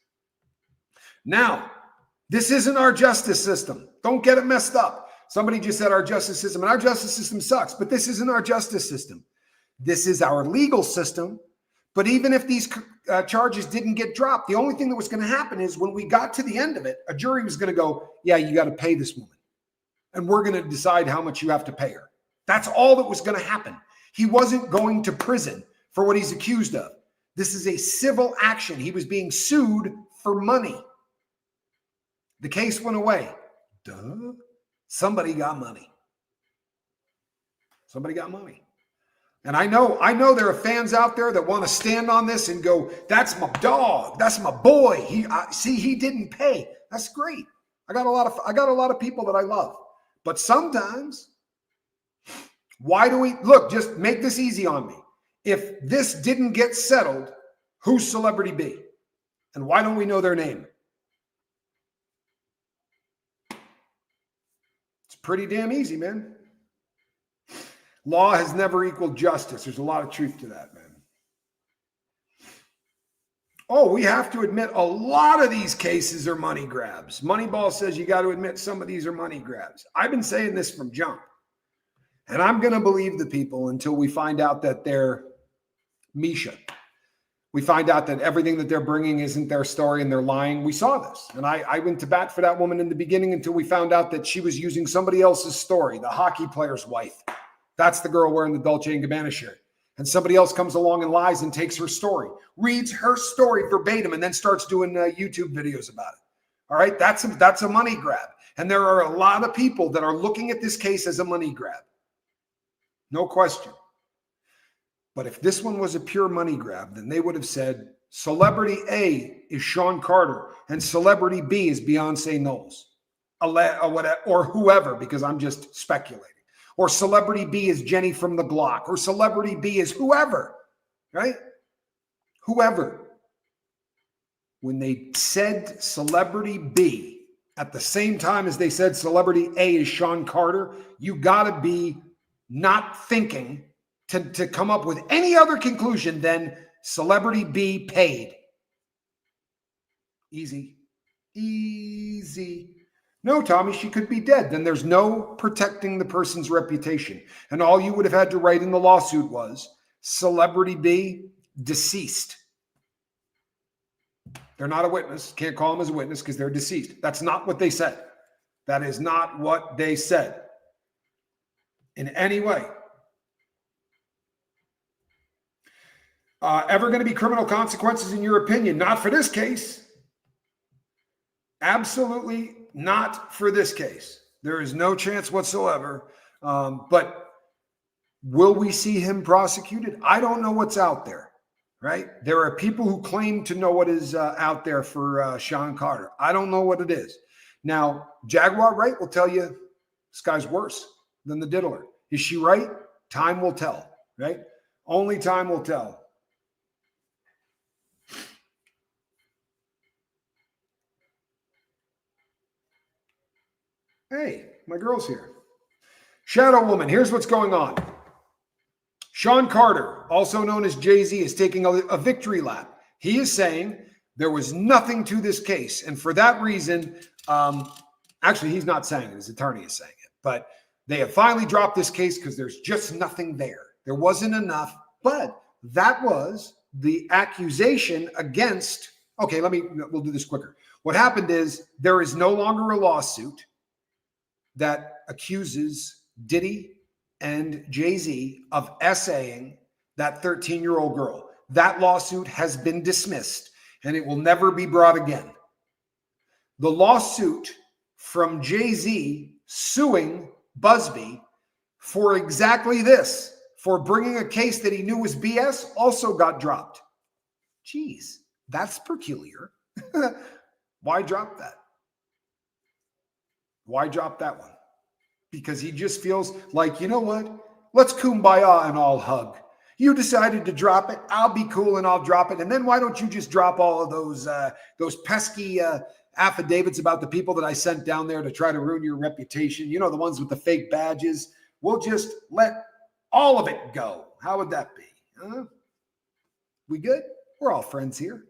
Now, this isn't our justice system. Don't get it messed up. Somebody just said our justice system, and our justice system sucks, but this isn't our justice system. This is our legal system, But even if these charges didn't get dropped, the only thing that was going to happen is when we got to the end of it, a jury was going to go, yeah, you got to pay this woman. And we're going to decide how much you have to pay her. That's all that was going to happen. He wasn't going to prison for what he's accused of. This is a civil action. He was being sued for money. The case went away. Duh. Somebody got money. Somebody got money. And I know there are fans out there that want to stand on this and go, that's my dog. That's my boy. He didn't pay. That's great. I got a lot of people that I love. But sometimes, why do we look, just make this easy on me. If this didn't get settled, who's Celebrity B? And why don't we know their name? It's pretty damn easy, man. Law has never equaled justice. There's a lot of truth to that, man. Oh, we have to admit a lot of these cases are money grabs. Moneyball says you got to admit some of these are money grabs. I've been saying this from jump. And I'm going to believe the people until we find out that they're Misha. We find out that everything that they're bringing isn't their story and they're lying. We saw this. And I went to bat for that woman in the beginning until we found out that she was using somebody else's story, the hockey player's wife. That's the girl wearing the Dolce & Gabbana shirt. And somebody else comes along and lies and takes her story, reads her story verbatim, and then starts doing YouTube videos about it. All right, that's a money grab. And there are a lot of people that are looking at this case as a money grab. No question. But if this one was a pure money grab, then they would have said Celebrity A is Sean Carter and Celebrity B is Beyonce Knowles or whoever, because I'm just speculating. Or Celebrity B is Jenny from the Block, or Celebrity B is whoever, right? Whoever. When they said Celebrity B at the same time as they said Celebrity A is Sean Carter, you got to be not thinking to come up with any other conclusion than Celebrity B paid. Easy. Easy. No, Tommy, she could be dead. Then there's no protecting the person's reputation. And all you would have had to write in the lawsuit was Celebrity B, deceased. They're not a witness. Can't call them as a witness because they're deceased. That's not what they said. That is not what they said in any way. Ever going to be criminal consequences in your opinion? Not for this case. Absolutely not for this case. There is no chance whatsoever. But will we see him prosecuted? I don't know what's out there, right? There are people who claim to know what is out there for Sean Carter. I don't know what it is. Now, Jaguar Wright will tell you this guy's worse than the diddler. Is she right? Time will tell, right? Only time will tell. Hey, my girl's here. Shadow Woman, here's what's going on. Sean Carter, also known as Jay-Z, is taking a victory lap. He is saying there was nothing to this case. And for that reason, actually, he's not saying it. His attorney is saying it. But they have finally dropped this case because there's just nothing there. There wasn't enough. But that was the accusation against, okay, we'll do this quicker. What happened is there is no longer a lawsuit that accuses Diddy and Jay-Z of essaying that 13-year-old girl. That lawsuit has been dismissed and it will never be brought again. The lawsuit from Jay-Z suing Buzbee for exactly this, for bringing a case that he knew was BS, also got dropped. Geez, that's peculiar. Why drop that? Why drop that one? Because he just feels like, you know what? Let's kumbaya and all hug. You decided to drop it. I'll be cool and I'll drop it. And then why don't you just drop all of those pesky affidavits about the people that I sent down there to try to ruin your reputation? You know, the ones with the fake badges. We'll just let all of it go. How would that be? Huh? We good? We're all friends here.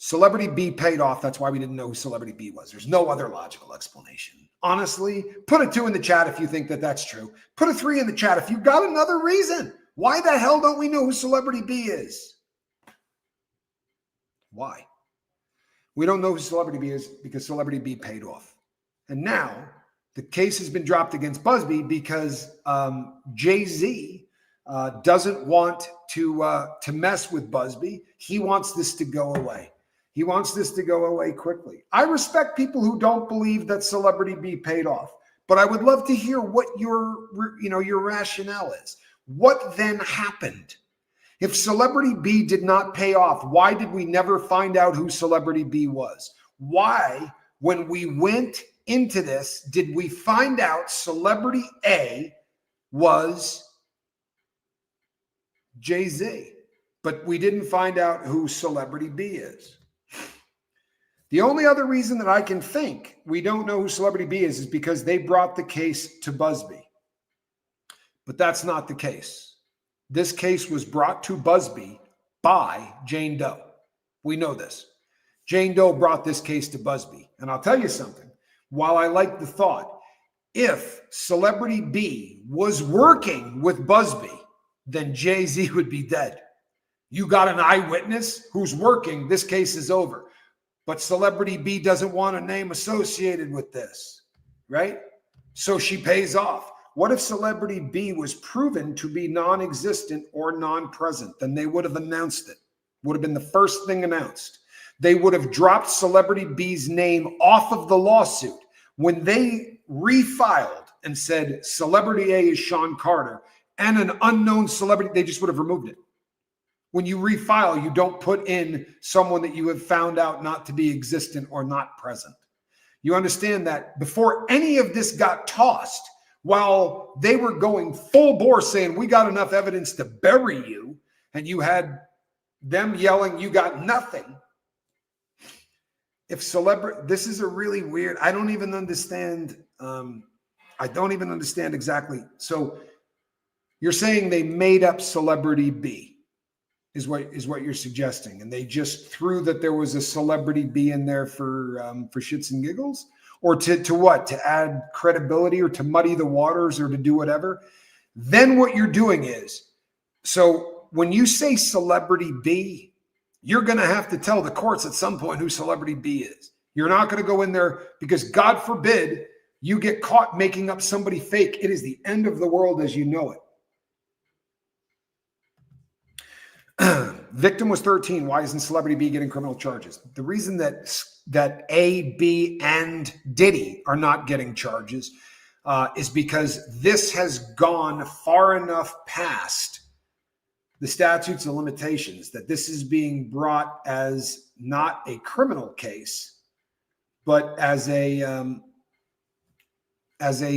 Celebrity B paid off. That's why we didn't know who Celebrity B was. There's no other logical explanation. Honestly, put a 2 in the chat if you think that that's true. Put a 3 in the chat if you've got another reason. Why the hell don't we know who Celebrity B is? Why? We don't know who Celebrity B is because Celebrity B paid off. And now the case has been dropped against Buzbee because Jay-Z doesn't want to mess with Buzbee. He wants this to go away. He wants this to go away quickly. I respect people who don't believe that Celebrity B paid off, but I would love to hear what your rationale is. What then happened? If Celebrity B did not pay off, why did we never find out who Celebrity B was? Why, when we went into this, did we find out Celebrity A was Jay-Z, but we didn't find out who Celebrity B is? The only other reason that I can think we don't know who Celebrity B is because they brought the case to Buzbee. But that's not the case. This case was brought to Buzbee by Jane Doe. We know this. Jane Doe brought this case to Buzbee. And I'll tell you something. While I like the thought, if Celebrity B was working with Buzbee, then Jay-Z would be dead. You got an eyewitness who's working, this case is over. But Celebrity B doesn't want a name associated with this, right? So she pays off. What if Celebrity B was proven to be non-existent or non-present? Then they would have announced it. Would have been the first thing announced. They would have dropped Celebrity B's name off of the lawsuit. When they refiled and said Celebrity A is Sean Carter and an unknown celebrity, they just would have removed it. When you refile, you don't put in someone that you have found out not to be existent or not present. You understand that before any of this got tossed, while they were going full bore saying, we got enough evidence to bury you, and you had them yelling, you got nothing. If this is a really weird, I don't even understand. I don't even understand exactly. So you're saying they made up Celebrity B is what you're suggesting. And they just threw that there was a Celebrity B in there for shits and giggles? Or to what? To add credibility or to muddy the waters or to do whatever? Then what you're doing is, so when you say Celebrity B, you're going to have to tell the courts at some point who Celebrity B is. You're not going to go in there because God forbid you get caught making up somebody fake. It is the end of the world as you know it. Victim was 13. Why isn't Celebrity B getting criminal charges? The reason that A, B, and Diddy are not getting charges is because this has gone far enough past the statutes of limitations that this is being brought as not a criminal case, but as a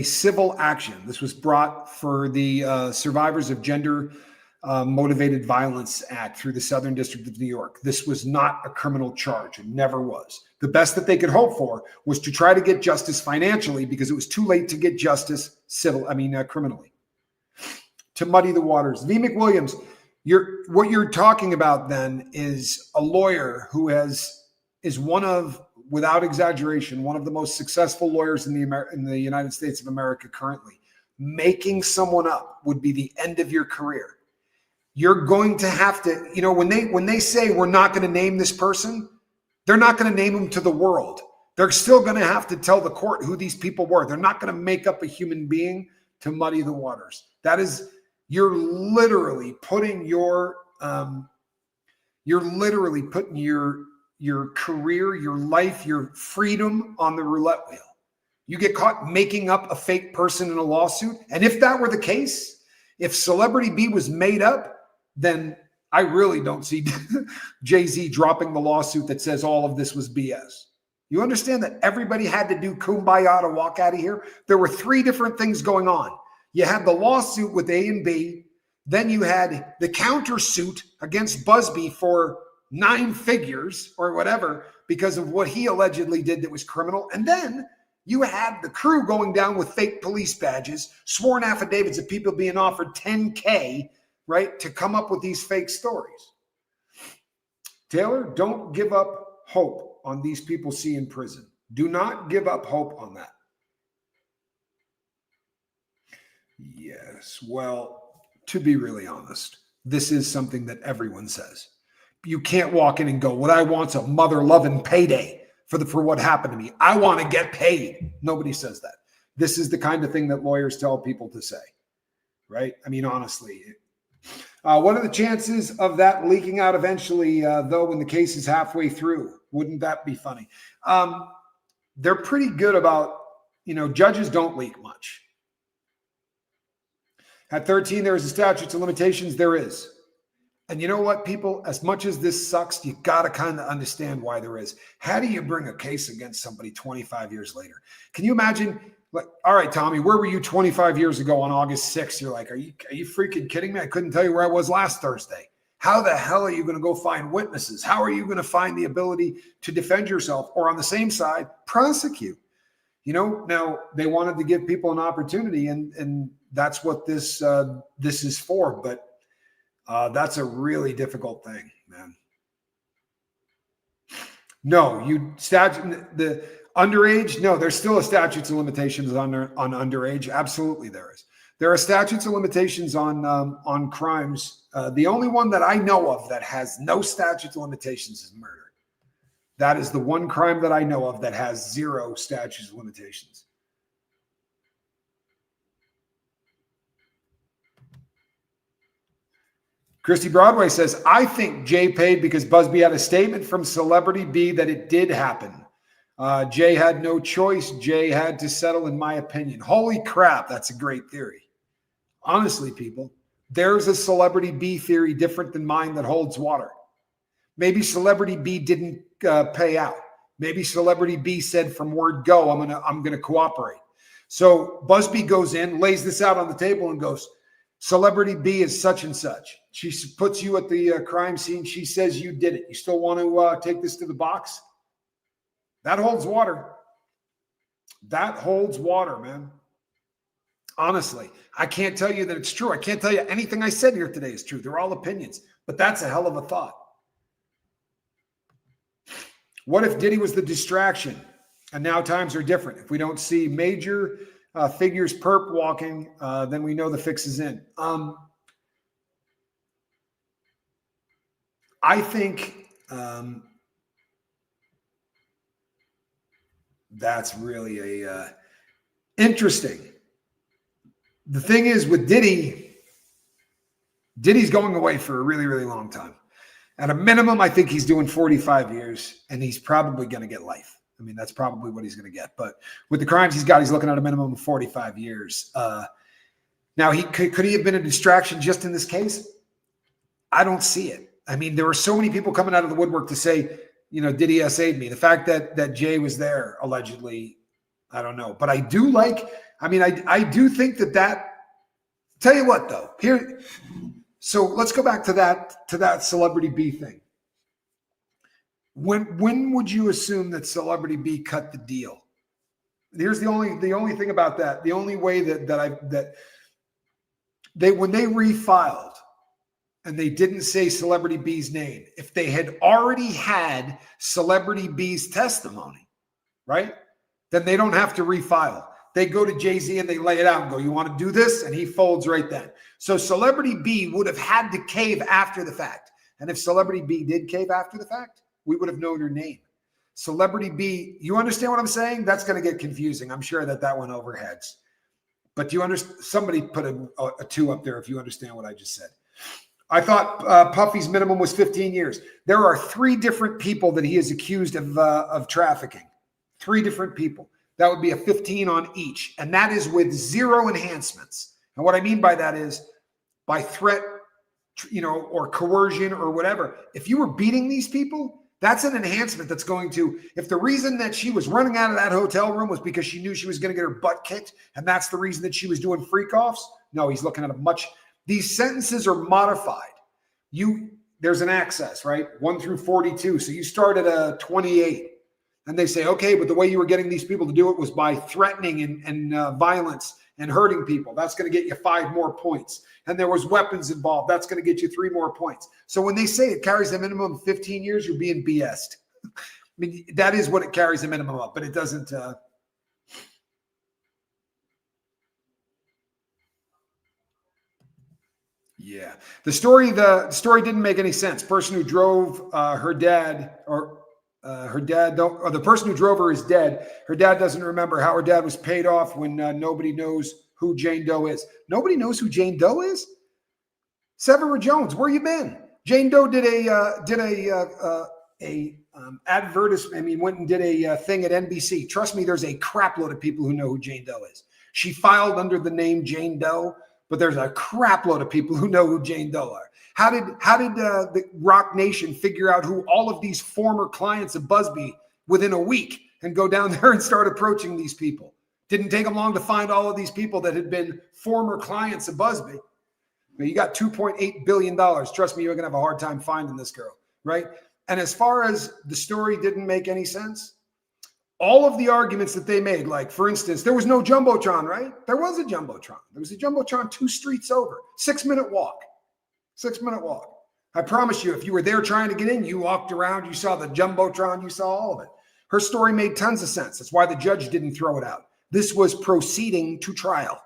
civil action. This was brought for the Survivors of Gender Motivated Violence Act through the Southern District of New York. This was not a criminal charge. It never was. The best that they could hope for was to try to get justice financially because it was too late to get justice criminally. To muddy the waters. V. McWilliams, what you're talking about then is a lawyer who is one of, without exaggeration, one of the most successful lawyers in the United States of America currently. Making someone up would be the end of your career. You're going to have to, when they say we're not going to name this person, they're not going to name them to the world. They're still going to have to tell the court who these people were. They're not going to make up a human being to muddy the waters. That is, you're literally putting your career, your life, your freedom on the roulette wheel. You get caught making up a fake person in a lawsuit. And if that were the case, if Celebrity B was made up, then I really don't see Jay-Z dropping the lawsuit that says all of this was BS. You understand that everybody had to do kumbaya to walk out of here? There were 3 different things going on. You had the lawsuit with A and B. Then you had the countersuit against Buzbee for 9 figures or whatever because of what he allegedly did that was criminal. And then you had the crew going down with fake police badges, sworn affidavits of people being offered $10K, right, to come up with these fake stories. Taylor, don't give up hope on these people see in prison. Do not give up hope on that. Yes, well, to be really honest, this is something that everyone says. you can't walk in and go, what I want's a mother-loving payday for what happened to me. I want to get paid. Nobody says that. This is the kind of thing that lawyers tell people to say, right? I mean, honestly. What are the chances of that leaking out eventually, though, when the case is halfway through? Wouldn't that be funny? They're pretty good about, judges don't leak much. At 13, there is a statute of limitations. There is. And you know what, people, as much as this sucks, you got to kind of understand why there is. How do you bring a case against somebody 25 years later? Can you imagine, like, all right, Tommy, where were you 25 years ago on August 6th? You're like, are you freaking kidding me? I couldn't tell you where I was last Thursday. How the hell are you going to go find witnesses? How are you going to find the ability to defend yourself, or on the same side, prosecute? Now they wanted to give people an opportunity, and that's what this is for. But that's a really difficult thing, man. No, the underage. No, there's still a statutes of limitations on underage. Absolutely, there is. There are statutes of limitations on crimes. The only one that I know of that has no statutes of limitations is murder. That is the one crime that I know of that has zero statutes of limitations. Christy Broadway says, I think Jay paid because Buzbee had a statement from Celebrity B that it did happen. Jay had no choice. Jay had to settle, in my opinion. Holy crap, that's a great theory. Honestly, people, there's a Celebrity B theory different than mine that holds water. Maybe Celebrity B didn't pay out. Maybe Celebrity B said from word go, I'm gonna cooperate. So Buzbee goes in, lays this out on the table, and goes, Celebrity B is such and such. She puts you at the crime scene. She says you did it. You still want to take this to the box? That holds water. That holds water, man. Honestly, I can't tell you that it's true. I can't tell you anything I said here today is true. They're all opinions, but that's a hell of a thought. What if Diddy was the distraction and now times are different? If we don't see major figures perp walking, then we know the fix is in. I think that's really interesting. The thing is with Diddy's going away for a really, really long time. At a minimum, I think he's doing 45 years, and he's probably going to get life. I mean, that's probably what he's going to get. But with the crimes he's got, he's looking at a minimum of 45 years. Now, could he have been a distraction just in this case? I don't see it. I mean, there were so many people coming out of the woodwork to say, Diddy SA'd me. The fact that Jay was there, allegedly, I don't know. But I do I do think that tell you what, though, here. So let's go back to that Celebrity B thing. When would you assume that Celebrity B cut the deal? Here's the only thing about that. The only way when they refiled and they didn't say Celebrity B's name, if they had already had Celebrity B's testimony, right? Then they don't have to refile. They go to Jay-Z and they lay it out and go, you want to do this? And he folds right then. So Celebrity B would have had to cave after the fact. And if Celebrity B did cave after the fact, we would have known her name. Celebrity B, you understand what I'm saying? That's going to get confusing. I'm sure that went over heads. But do you understand? Somebody put a 2 up there if you understand what I just said. I thought Puffy's minimum was 15 years. There are 3 different people that he is accused of trafficking. 3 different people. That would be a 15 on each. And that is with 0 enhancements. And what I mean by that is by threat, or coercion or whatever. If you were beating these people, that's an enhancement that's going to, if the reason that she was running out of that hotel room was because she knew she was going to get her butt kicked, and that's the reason that she was doing freak offs, no, he's looking at these sentences are modified. There's an access, right? 1 through 42. So you start at a 28. And they say, okay, but the way you were getting these people to do it was by threatening and violence and hurting people. That's going to get you 5 more points. And there was weapons involved. That's going to get you 3 more points. So when they say it carries a minimum of 15 years, you're being BS'd. I mean, that is what it carries a minimum of, but it doesn't. Yeah. The story didn't make any sense. Person who drove her dad the person who drove her is dead. Her dad doesn't remember how her dad was paid off when nobody knows who Jane Doe is. Nobody knows who Jane Doe is? Severa Jones, where you been? Jane Doe did a advertisement. I mean, went and did a thing at NBC. Trust me, there's a crap load of people who know who Jane Doe is. She filed under the name Jane Doe, but there's a crap load of people who know who Jane Doe are. How did the Rock Nation figure out who all of these former clients of Buzbee within a week and go down there and start approaching these people? Didn't take them long to find all of these people that had been former clients of Buzbee. You got $2.8 billion. Trust me, you're going to have a hard time finding this girl, right? And as far as the story didn't make any sense, all of the arguments that they made, like, for instance, there was no Jumbotron, right? There was a Jumbotron. There was a Jumbotron 2 streets over. 6-minute walk. 6-minute walk. I promise you, if you were there trying to get in, you walked around, you saw the Jumbotron, you saw all of it. Her story made tons of sense. That's why the judge didn't throw it out. This was proceeding to trial.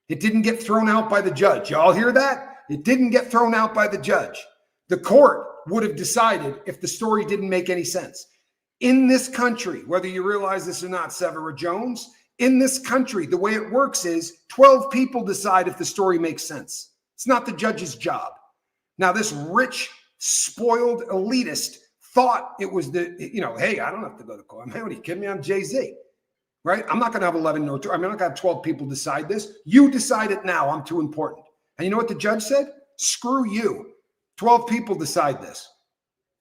It didn't get thrown out by the judge. Y'all hear that? It didn't get thrown out by the judge. The court would have decided if the story didn't make any sense. In this country, whether you realize this or not, Severa Jones, in this country, the way it works is 12 people decide if the story makes sense. It's not the judge's job. Now, this rich, spoiled elitist thought it was hey, I don't have to go to court. Man, what are you kidding me? I'm Jay-Z. Right? I'm not going to have 11 no. I'm not going to have 12 people decide this. You decide it now. I'm too important. And you know what the judge said? Screw you. 12 people decide this.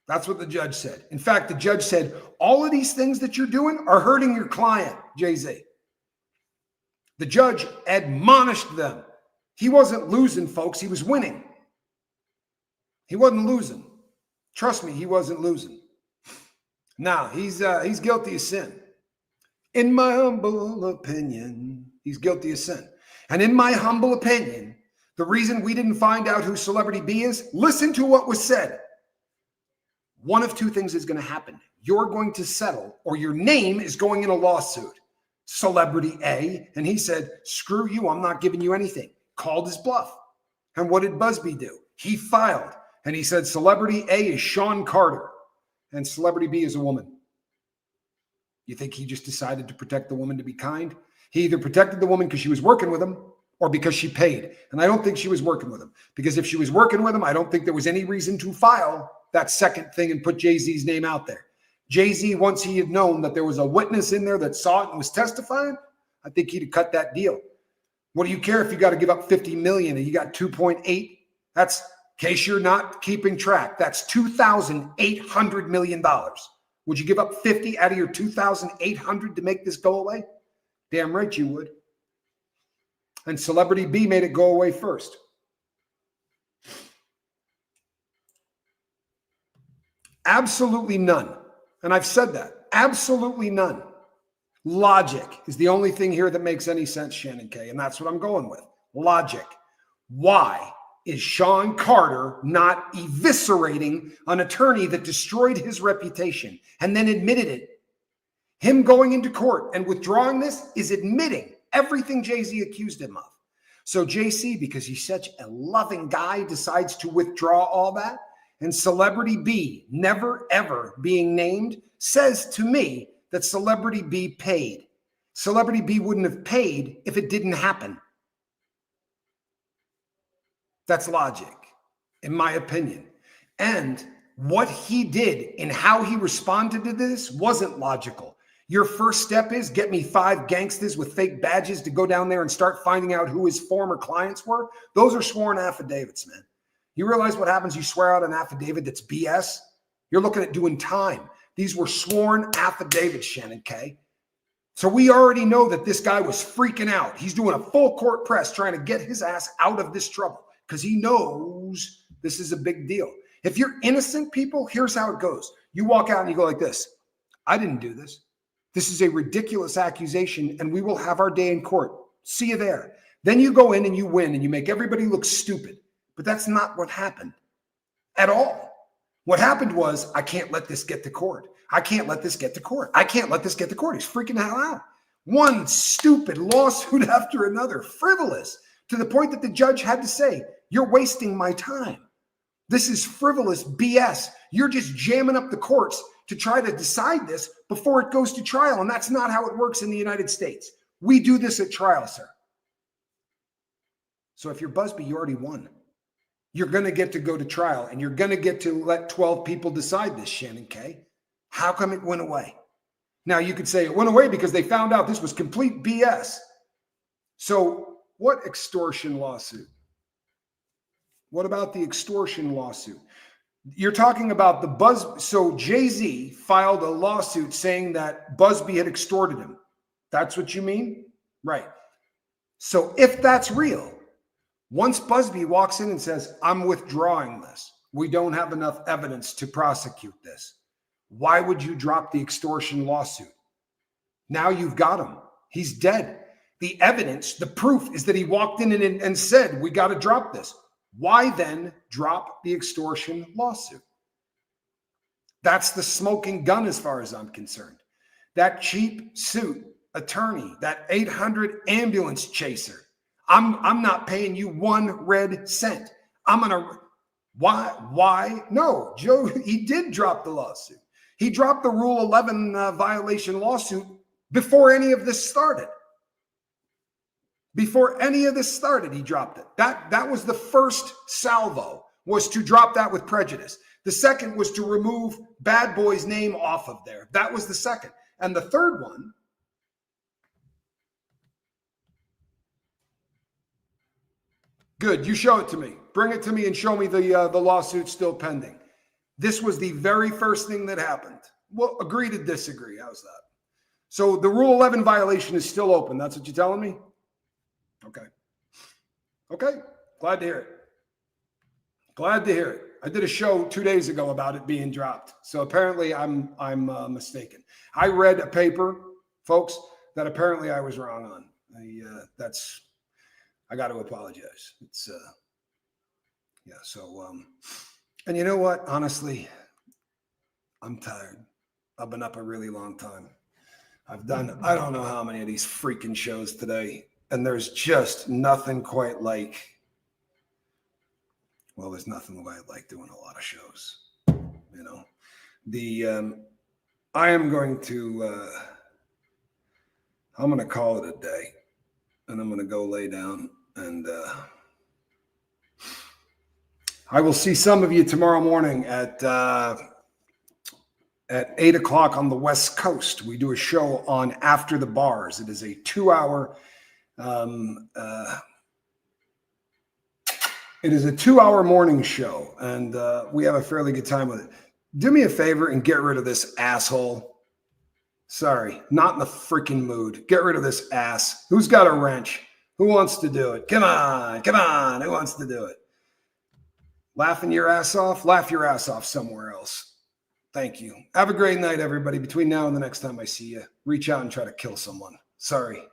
That's what the judge said. In fact, the judge said, all of these things that you're doing are hurting your client, Jay-Z. The judge admonished them. He wasn't losing, folks. He was winning. He wasn't losing. Trust me, he wasn't losing. Now, he's guilty of sin. In my humble opinion, he's guilty of sin. And in my humble opinion, the reason we didn't find out who Celebrity B is, listen to what was said. One of two things is going to happen. You're going to settle, or your name is going in a lawsuit. Celebrity A, and he said, screw you, I'm not giving you anything. Called his bluff. And what did Buzbee do? He filed, and he said, Celebrity A is Sean Carter, and Celebrity B is a woman. You think he just decided to protect the woman to be kind? He either protected the woman because she was working with him or because she paid. And I don't think she was working with him, because if she was working with him, I don't think there was any reason to file that second thing and put Jay-Z's name out there. Jay-Z, once he had known that there was a witness in there that saw it and was testifying, I think he'd have cut that deal. What do you care if you got to give up $50 million and you got 2.8? That's, in case you're not keeping track, that's $2,800 million. Would you give up 50 out of your 2,800 to make this go away? Damn right you would. And Celebrity B made it go away first. Absolutely none. And I've said that. Absolutely none. Logic is the only thing here that makes any sense, Shannon K. And that's what I'm going with. Logic. Why is Sean Carter not eviscerating an attorney that destroyed his reputation and then admitted it? Him going into court and withdrawing this is admitting everything Jay-Z accused him of. So JC, because he's such a loving guy, decides to withdraw all that. And Celebrity B, never ever being named, says to me that Celebrity B paid. Celebrity B wouldn't have paid if it didn't happen. That's logic, in my opinion. And what he did and how he responded to this wasn't logical. Your first step is get me 5 gangsters with fake badges to go down there and start finding out who his former clients were. Those are sworn affidavits, man. You realize what happens? You swear out an affidavit that's BS. You're looking at doing time. These were sworn affidavits, Shannon K. So we already know that this guy was freaking out. He's doing a full court press trying to get his ass out of this trouble because he knows this is a big deal. If you're innocent, people, here's how it goes. You walk out and you go like this. I didn't do this. This is a ridiculous accusation, and we will have our day in court. See you there. Then you go in and you win, and you make everybody look stupid. But that's not what happened at all. What happened was, I can't let this get to court. I can't let this get to court. I can't let this get to court. He's freaking the hell out. One stupid lawsuit after another, frivolous, to the point that the judge had to say, You're wasting my time. This is frivolous BS. You're just jamming up the courts to try to decide this before it goes to trial. And that's not how it works in the United States. We do this at trial, sir. So if you're Buzbee, you already won. You're going to get to go to trial, and you're going to get to let 12 people decide this, Shannon K. How come it went away? Now, you could say it went away because they found out this was complete BS. So what extortion lawsuit? What about the extortion lawsuit? You're talking about the Buzz. So Jay-Z filed a lawsuit saying that Buzbee had extorted him. That's what you mean? Right. So if that's real, once Buzbee walks in and says, I'm withdrawing this, we don't have enough evidence to prosecute this, why would you drop the extortion lawsuit? Now you've got him. He's dead. The evidence, the proof is that he walked in and said, we got to drop this. Why then drop the extortion lawsuit? That's the smoking gun as far as I'm concerned. That cheap suit attorney, that 800 ambulance chaser, I'm not paying you 1 red cent. Why? No, Joe, he did drop the lawsuit. He dropped the Rule 11 violation lawsuit before any of this started. Before any of this started, he dropped it. That was the first salvo, was to drop that with prejudice. The second was to remove Bad Boy's name off of there. That was the second. And the third one, good, you show it to me. Bring it to me and show me the lawsuit still pending. This was the very first thing that happened. Well, agree to disagree. How's that? So the Rule 11 violation is still open. That's what you're telling me? Okay. Okay. Glad to hear it. Glad to hear it. I did a show 2 days ago about it being dropped. So apparently I'm mistaken. I read a paper, folks, that apparently I was wrong on. I got to apologize. It's yeah. So and you know what? Honestly, I'm tired. I've been up a really long time. I've done I don't know how many of these freaking shows today. And there's just nothing quite like, well, there's nothing quite like doing a lot of shows, you know. I am going to, I'm going to call it a day, and I'm going to go lay down, and I will see some of you tomorrow morning at 8 o'clock on the West Coast. We do a show on After the Bars. It is a 2-hour it is a 2-hour morning show, and we have a fairly good time with it. Do me a favor and get rid of this asshole. Sorry, not in the freaking mood. Get rid of this ass. Who's got a wrench? Who wants to do it? Come on. Who wants to do it? Laughing your ass off? Laugh your ass off somewhere else. Thank you. Have a great night, everybody. Between now and the next time I see you, reach out and try to kill someone. Sorry.